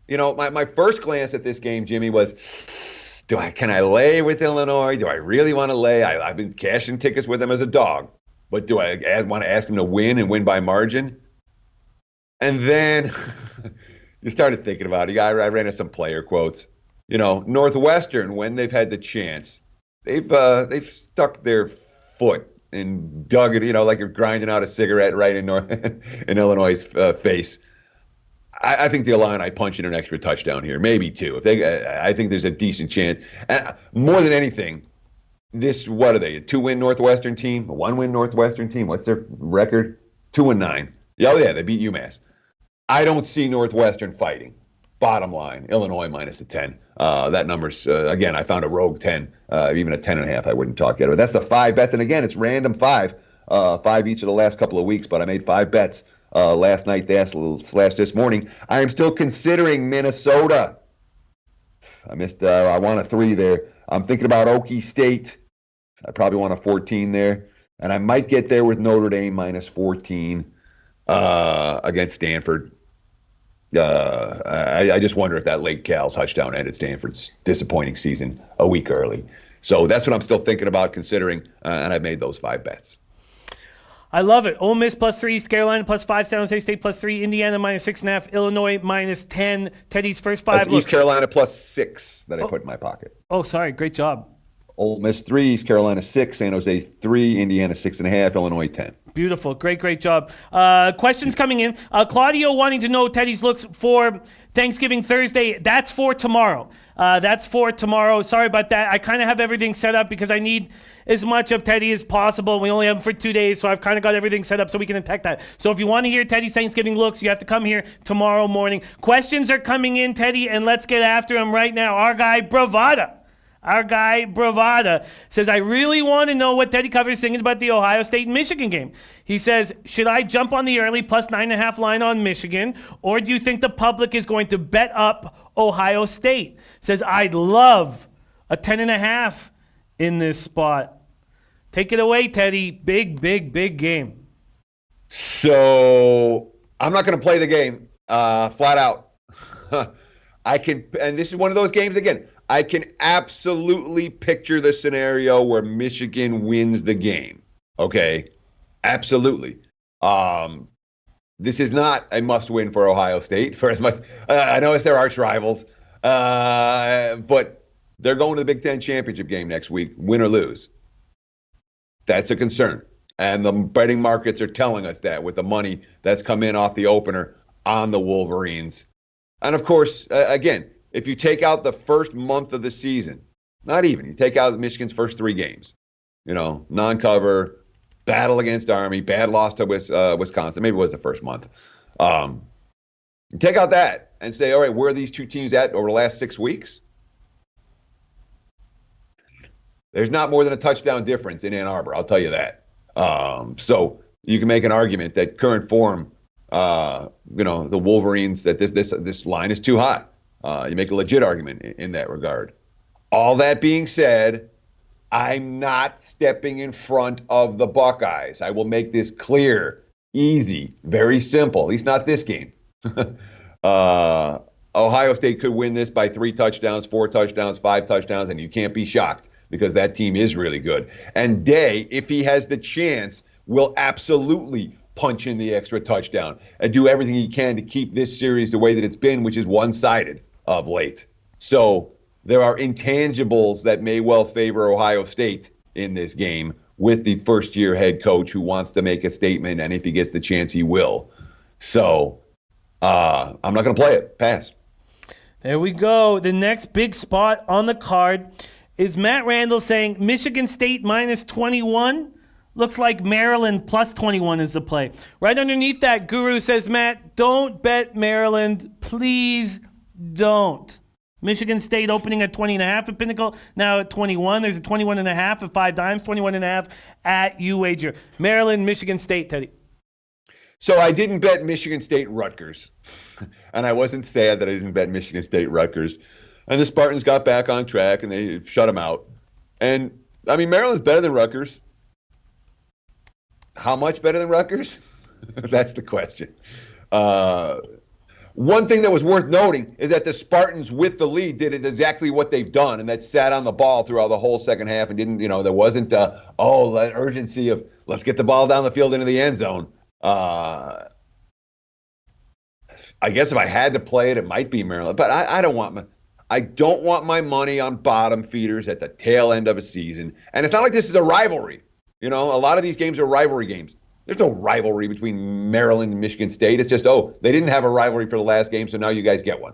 my first glance at this game, Jimmy, was, can I lay with Illinois? Do I really want to lay? I've been cashing tickets with them as a dog. But do I want to ask them to win and win by margin? And then you started thinking about it. I ran into some player quotes. Northwestern, when they've had the chance, they've stuck their foot and dug it, like you're grinding out a cigarette right in Illinois' face. I think the Illini punch in an extra touchdown here, maybe 2. I think there's a decent chance. And more than anything, what are they? A 2-win Northwestern team, a 1-win Northwestern team. What's their record? 2-9. Yeah, they beat UMass. I don't see Northwestern fighting. Bottom line, Illinois -10. That number's, again, I found a rogue 10, even a 10.5. I wouldn't talk at it. But that's the 5 bets. And again, it's random 5 each of the last couple of weeks. But I made 5 bets last night / this morning. I am still considering Minnesota. I want a 3 there. I'm thinking about Okie State. I probably want a 14 there. And I might get there with Notre Dame -14 against Stanford. I just wonder if that late Cal touchdown ended Stanford's disappointing season a week early. So that's what I'm still thinking about considering, and I've made those 5 bets. I love it. Ole Miss +3, East Carolina +5, San Jose State +3, Indiana -6.5, Illinois -10. Teddy's first 5. That's East Carolina +6 that I put in my pocket. Oh, sorry. Great job. Ole Miss 3, East Carolina 6, San Jose 3, Indiana 6.5, Illinois 10. Beautiful. Great job. Questions coming in. Claudio wanting to know Teddy's looks for Thanksgiving Thursday. That's for tomorrow. Sorry about that. I kind of have everything set up because I need as much of Teddy as possible. We only have him for 2 days, so I've kind of got everything set up so we can attack that. So if you want to hear Teddy's Thanksgiving looks, you have to come here tomorrow morning. Questions are coming in, Teddy, and let's get after him right now. Our guy Bravada says, I really want to know what Teddy Cover is thinking about the Ohio State and Michigan game. He says, should I jump on the early plus 9.5 line on Michigan, or do you think the public is going to bet up Ohio State? Says, I'd love a 10.5 in this spot. Take it away, Teddy. Big game. So I'm not going to play the game flat out. I can, and this is one of those games again. I can absolutely picture the scenario where Michigan wins the game. Okay, absolutely. This is not a must-win for Ohio State. For as much, I know it's their arch rivals, but they're going to the Big Ten championship game next week, win or lose. That's a concern, and the betting markets are telling us that with the money that's come in off the opener on the Wolverines, and of course, again. If you take out the first month of the season, not even, you take out Michigan's first 3 games, non-cover, battle against Army, bad loss to Wisconsin, maybe it was the first month. You take out that and say, all right, where are these two teams at over the last 6 weeks? There's not more than a touchdown difference in Ann Arbor, I'll tell you that. So you can make an argument that current form, the Wolverines, that this line is too hot. You make a legit argument in that regard. All that being said, I'm not stepping in front of the Buckeyes. I will make this clear, easy, very simple. At least not this game. Ohio State could win this by 3 touchdowns, 4 touchdowns, 5 touchdowns, and you can't be shocked because that team is really good. And Day, if he has the chance, will absolutely punch in the extra touchdown and do everything he can to keep this series the way that it's been, which is one-sided of late. So there are intangibles that may well favor Ohio State in this game with the first-year head coach who wants to make a statement, and if he gets the chance, he will. So I'm not going to play it. Pass. There we go. The next big spot on the card is Matt Randall saying Michigan State minus 21. Looks like Maryland plus 21 is the play. Right underneath that, Guru says, Matt, don't bet Maryland. Please don't. Michigan State opening at 20.5 at Pinnacle, now at 21. There's a 21.5 at 5 dimes, 21.5 at UWager. Maryland, Michigan State, Teddy. So I didn't bet Michigan State Rutgers. And I wasn't sad that I didn't bet Michigan State Rutgers. And the Spartans got back on track and they shut them out. And, I mean, Maryland's better than Rutgers. How much better than Rutgers? That's the question. One thing that was worth noting is that the Spartans with the lead did exactly what they've done, and that sat on the ball throughout the whole second half and didn't, there wasn't, that urgency of let's get the ball down the field into the end zone. I guess if I had to play it, it might be Maryland, but I don't want my money on bottom feeders at the tail end of a season. And it's not like this is a rivalry. A lot of these games are rivalry games. There's no rivalry between Maryland and Michigan State. It's just, they didn't have a rivalry for the last game, so now you guys get one.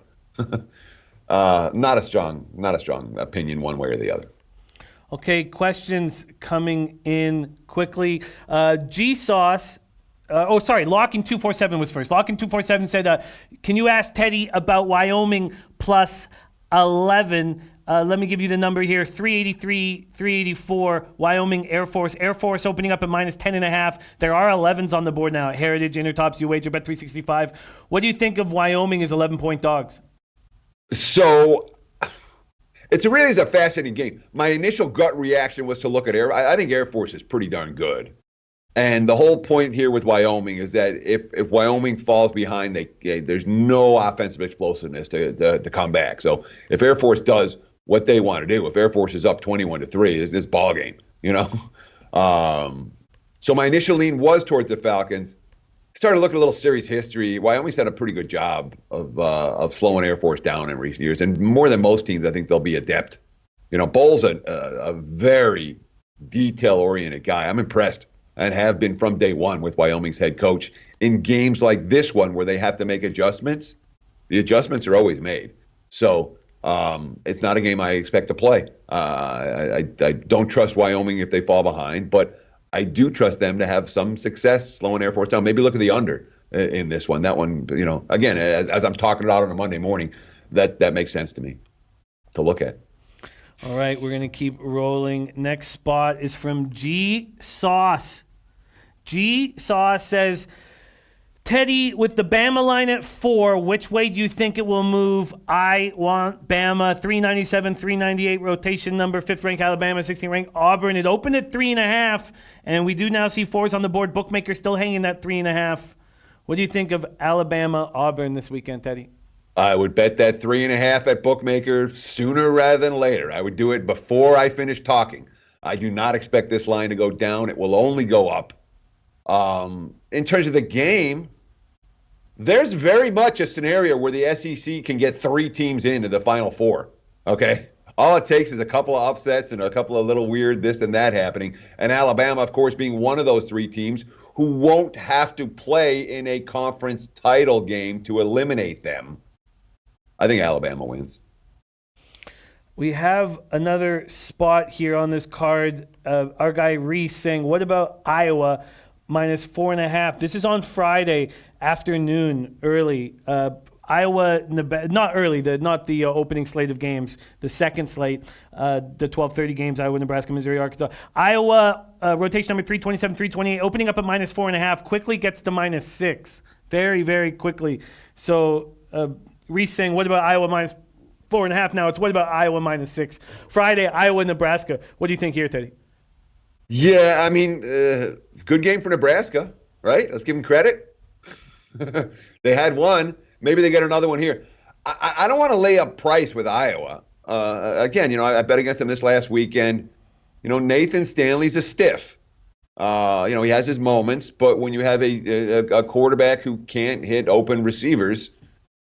Not a strong opinion one way or the other. Okay, questions coming in quickly. G-Sauce, Locking 247 was first. Locking 247 said, can you ask Teddy about Wyoming plus 11? Let me give you the number here, 383, 384, Wyoming Air Force. Air Force opening up at minus 10.5. There are 11s on the board now. Heritage, Intertops, UWager, Bet 365. What do you think of Wyoming as 11-point dogs? So it really is a fascinating game. My initial gut reaction was to look at I think Air Force is pretty darn good. And the whole point here with Wyoming is that if Wyoming falls behind, there's no offensive explosiveness to come back. So if Air Force does what they want to do, if Air Force is up 21-3, is this ball game, So my initial lean was towards the Falcons. Started looking at a little series history. Wyoming's done a pretty good job of slowing Air Force down in recent years, and more than most teams, I think they'll be adept Bull's a very detail-oriented guy. I'm impressed and have been from day one with Wyoming's head coach. In games like this one where they have to make adjustments, the adjustments are always made. So it's not a game I expect to play. I don't trust Wyoming if they fall behind, but I do trust them to have some success slowing Air Force down. Maybe look at the under in this one. That one, again, as I'm talking about on a Monday morning, that makes sense to me to look at. All right, we're going to keep rolling. Next spot is from G Sauce. G Sauce says, Teddy, with the Bama line at 4, which way do you think it will move? I want Bama, 397, 398 rotation number, 5th ranked Alabama, 16th ranked Auburn. It opened at 3.5, and we do now see 4s on the board. Bookmaker still hanging that 3.5. What do you think of Alabama, Auburn this weekend, Teddy? I would bet that 3.5 at Bookmaker sooner rather than later. I would do it before I finish talking. I do not expect this line to go down. It will only go up. In terms of the game, there's very much a scenario where the SEC can get 3 teams into the Final Four, okay? All it takes is a couple of upsets and a couple of little weird this and that happening. And Alabama, of course, being one of those 3 teams who won't have to play in a conference title game to eliminate them. I think Alabama wins. We have another spot here on this card. Our guy Reese saying, what about Iowa minus 4.5? This is on Friday afternoon, early. Iowa, not early, not the opening slate of games, the second slate, the 12:30 games, Iowa, Nebraska, Missouri, Arkansas. Iowa, rotation number 327, 328, opening up at minus 4.5, quickly gets to minus 6. Very, very quickly. So, Reese saying, what about Iowa minus 4.5 now? It's what about Iowa minus 6? Friday, Iowa, Nebraska. What do you think here, Teddy? Yeah, I mean, good game for Nebraska, right? Let's give them credit. They had one. Maybe they get another one here. I don't want to lay up price with Iowa. Again, I bet against them this last weekend. Nathan Stanley's a stiff. He has his moments, but when you have a quarterback who can't hit open receivers,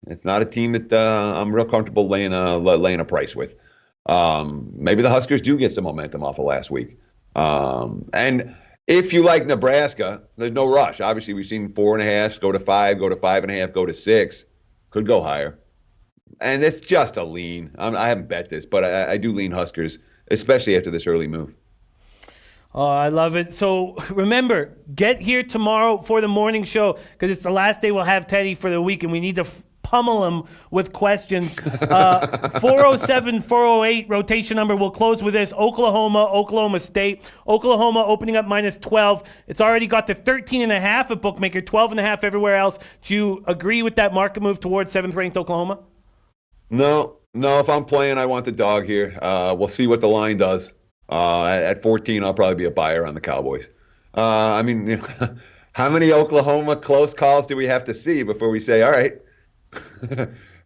it's not a team that I'm real comfortable laying a price with. Maybe the Huskers do get some momentum off of last week. And if you like Nebraska, there's no rush. Obviously, we've seen 4.5 go to 5, go to 5.5, go to 6, could go higher. And it's just a lean. I haven't bet this, but I do lean Huskers, especially after this early move. Oh, I love it. So remember, get here tomorrow for the morning show because it's the last day we'll have Teddy for the week, and we need to pummel him with questions. 407, 408 rotation number. We'll close with this. Oklahoma State. Oklahoma opening up minus 12. It's already got to 13.5 at Bookmaker, 12.5 everywhere else. Do you agree with that market move towards 7th ranked Oklahoma? No. If I'm playing, I want the dog here. We'll see what the line does. At 14, I'll probably be a buyer on the Cowboys. How many Oklahoma close calls do we have to see before we say, all right,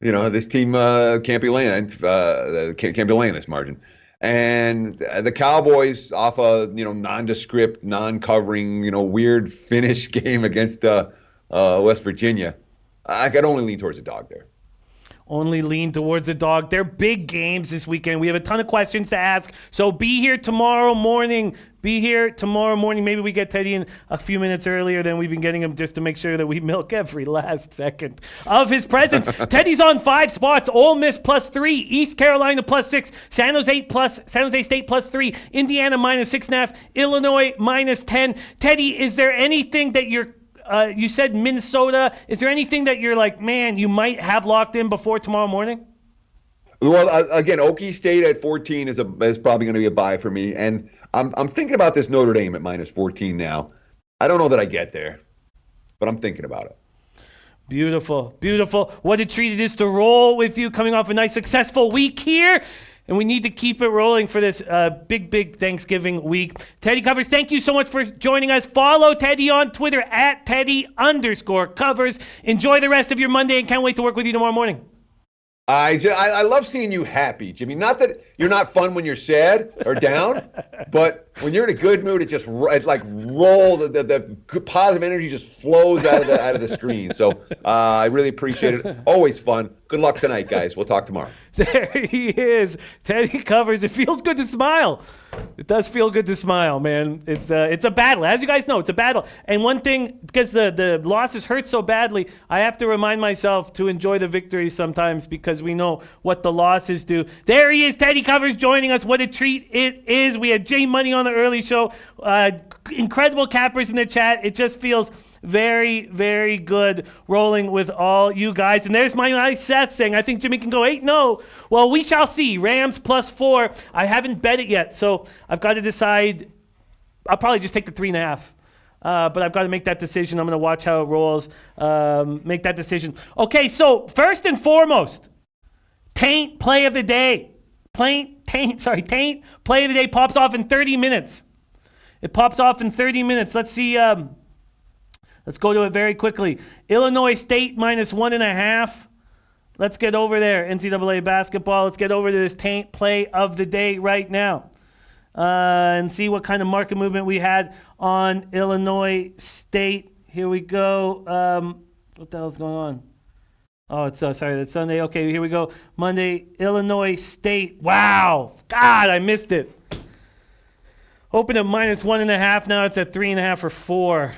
this team can't be laying this margin. And the Cowboys off a nondescript, non-covering, weird finish game against West Virginia. I could only lean towards the dog there. Only lean towards the dog. They're big games this weekend. We have a ton of questions to ask. So be here tomorrow morning. Maybe we get Teddy in a few minutes earlier than we've been getting him just to make sure that we milk every last second of his presence. Teddy's on 5 spots. Ole Miss +3, East Carolina +6, San Jose State +3, Indiana -6.5, Illinois -10. Teddy, is there anything that you said Minnesota. Is there anything that you're like, man, you might have locked in before tomorrow morning? Well, again, Okie State at 14 is probably going to be a buy for me. And I'm thinking about this Notre Dame at -14 now. I don't know that I get there, but I'm thinking about it. Beautiful, beautiful. What a treat it is to roll with you coming off a nice, successful week here. And we need to keep it rolling for this big Thanksgiving week. Teddy Covers, thank you so much for joining us. Follow Teddy on Twitter at Teddy_Covers. Enjoy the rest of your Monday and can't wait to work with you tomorrow morning. I love seeing you happy, Jimmy. Not that you're not fun when you're sad or down, but when you're in a good mood, it's like roll. The good positive energy just flows out of the screen. So I really appreciate it. Always fun. Good luck tonight, guys. We'll talk tomorrow. There he is. Teddy Covers. It feels good to smile. It does feel good to smile, man. It's a battle. As you guys know, it's a battle. And one thing, because the losses hurt so badly, I have to remind myself to enjoy the victories sometimes because we know what the losses do. There he is, Teddy Covers, joining us. What a treat it is. We had Jay Money on the early show. Incredible cappers in the chat. It just feels very, very good rolling with all you guys. And there's my nice Seth saying, I think Jimmy can go 8-0. Well, we shall see. Rams +4. I haven't bet it yet, so I've got to decide. I'll probably just take the 3.5. But I've got to make that decision. I'm going to watch how it rolls. Make that decision. Okay, so first and foremost, Taint play of the day. Taint play of the day pops off in 30 minutes. It pops off in 30 minutes. Let's see. Let's go to it very quickly. Illinois State -1.5. Let's get over there. NCAA basketball. Let's get over to this Taint play of the day right now. And see what kind of market movement we had on Illinois State. Here we go. What the hell's going on? Oh, it's sorry, that's Sunday. Okay, here we go. Monday, Illinois State. Wow. God, I missed it. Open at -1.5. Now it's at 3.5 or 4.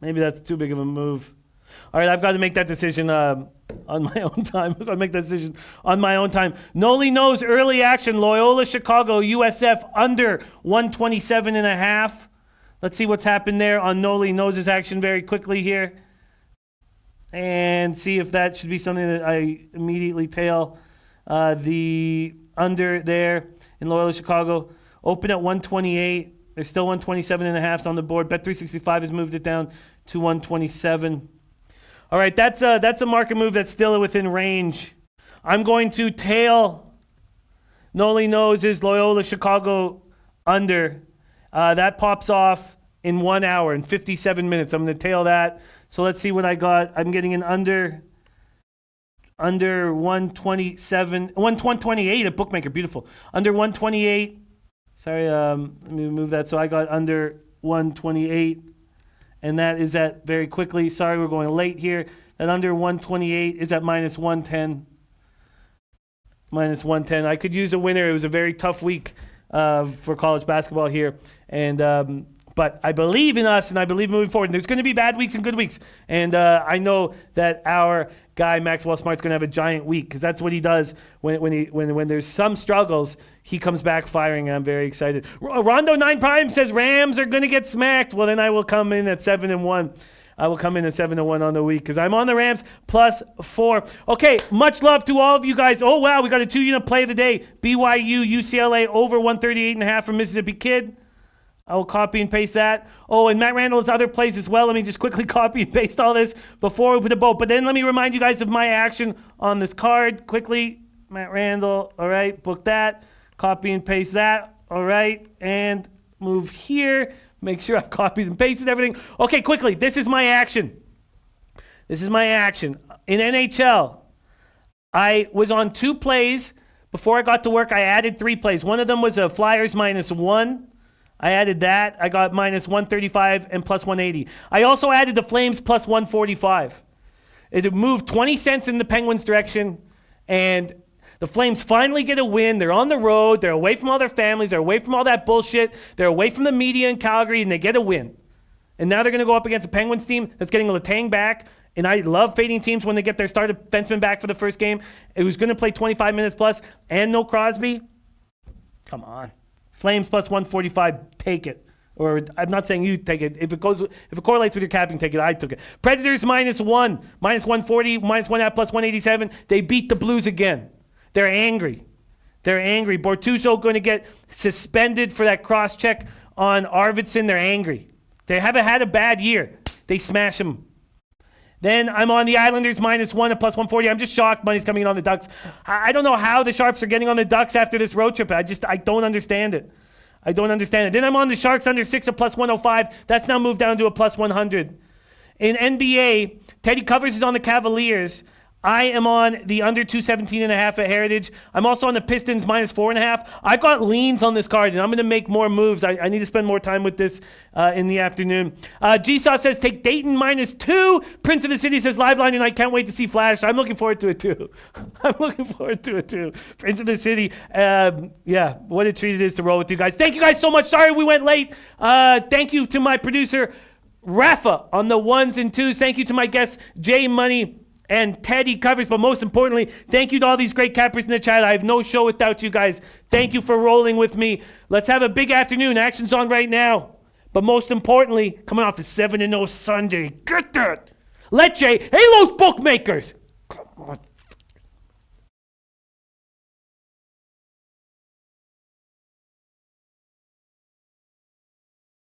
Maybe that's too big of a move. All right, I've got to make that decision on my own time. I've got to make that decision on my own time. Noli knows early action. Loyola Chicago USF under 127.5. Let's see what's happened there on Noli knows action very quickly here. And see if that should be something that I immediately tail the under there in Loyola Chicago. Open at 128. There's still 127.5 on the board. Bet365 has moved it down to 127. All right, that's a market move that's still within range. I'm going to tail Noli knows is Loyola Chicago under. That pops off in 1 hour and 57 minutes. I'm going to tail that. So let's see what I got. I'm getting an under 127, 128 at Bookmaker. Beautiful. Under 128. Sorry, let me move that. So I got under 128, and that is at very quickly. Sorry, we're going late here. That under 128 is at -110. -110. I could use a winner. It was a very tough week for college basketball here, and but I believe in us, and I believe moving forward. And there's going to be bad weeks and good weeks, and I know that our guy Maxwell Smart's going to have a giant week because that's what he does when there's some struggles. He comes back firing, and I'm very excited. Rondo 9 Prime says Rams are going to get smacked. Well, then I will come in at 7-1. I will come in at 7-1 on the week because I'm on the Rams +4. Okay, much love to all of you guys. Oh, wow, we got a 2-unit play of the day. BYU, UCLA over 138.5 from Mississippi Kid. I will copy and paste that. Oh, and Matt Randall has other plays as well. Let me just quickly copy and paste all this before we put a boat. But then let me remind you guys of my action on this card quickly. Matt Randall, all right, book that. Copy and paste that, all right, and move here. Make sure I've copied and pasted everything. Okay, quickly, this is my action. This is my action. In NHL, I was on 2 plays. Before I got to work, I added 3 plays. One of them was a Flyers -1. I added that. I got -135 and +180. I also added the Flames +145. It moved 20 cents in the Penguins' direction, and the Flames finally get a win. They're on the road. They're away from all their families. They're away from all that bullshit. They're away from the media in Calgary, and they get a win. And now they're going to go up against a Penguins team that's getting Letang back. And I love fading teams when they get their started defenseman back for the first game. It was going to play 25 minutes plus and no Crosby. Come on. Flames +145, take it. Or I'm not saying you take it. If it correlates with your capping, take it. I took it. Predators -1, -140, -1.5, +187. They beat the Blues again. They're angry. Bortuzzo going to get suspended for that cross-check on Arvidsson. They're angry. They haven't had a bad year. They smash them. Then I'm on the Islanders -1 at +140. I'm just shocked money's coming in on the Ducks. I don't know how the Sharps are getting on the Ducks after this road trip. I don't understand it. Then I'm on the Sharks under 6 at +105. That's now moved down to a +100. In NBA, Teddy Covers is on the Cavaliers. I am on the under 217.5 at Heritage. I'm also on the Pistons -4.5. I've got leans on this card, and I'm going to make more moves. I need to spend more time with this in the afternoon. G-Sauce says take Dayton -2. Prince of the City says live line tonight. Can't wait to see Flash. I'm looking forward to it too. Prince of the City. Yeah, what a treat it is to roll with you guys. Thank you guys so much. Sorry we went late. Thank you to my producer, Rafa, on the ones and twos. Thank you to my guests, Jay Money and Teddy Covers, but most importantly, thank you to all these great cappers in the chat. I have no show without you guys. Thank you for rolling with me. Let's have a big afternoon. Action's on right now. But most importantly, coming off a 7-0 Sunday. Get that. Leche. Hey, those bookmakers. Come on.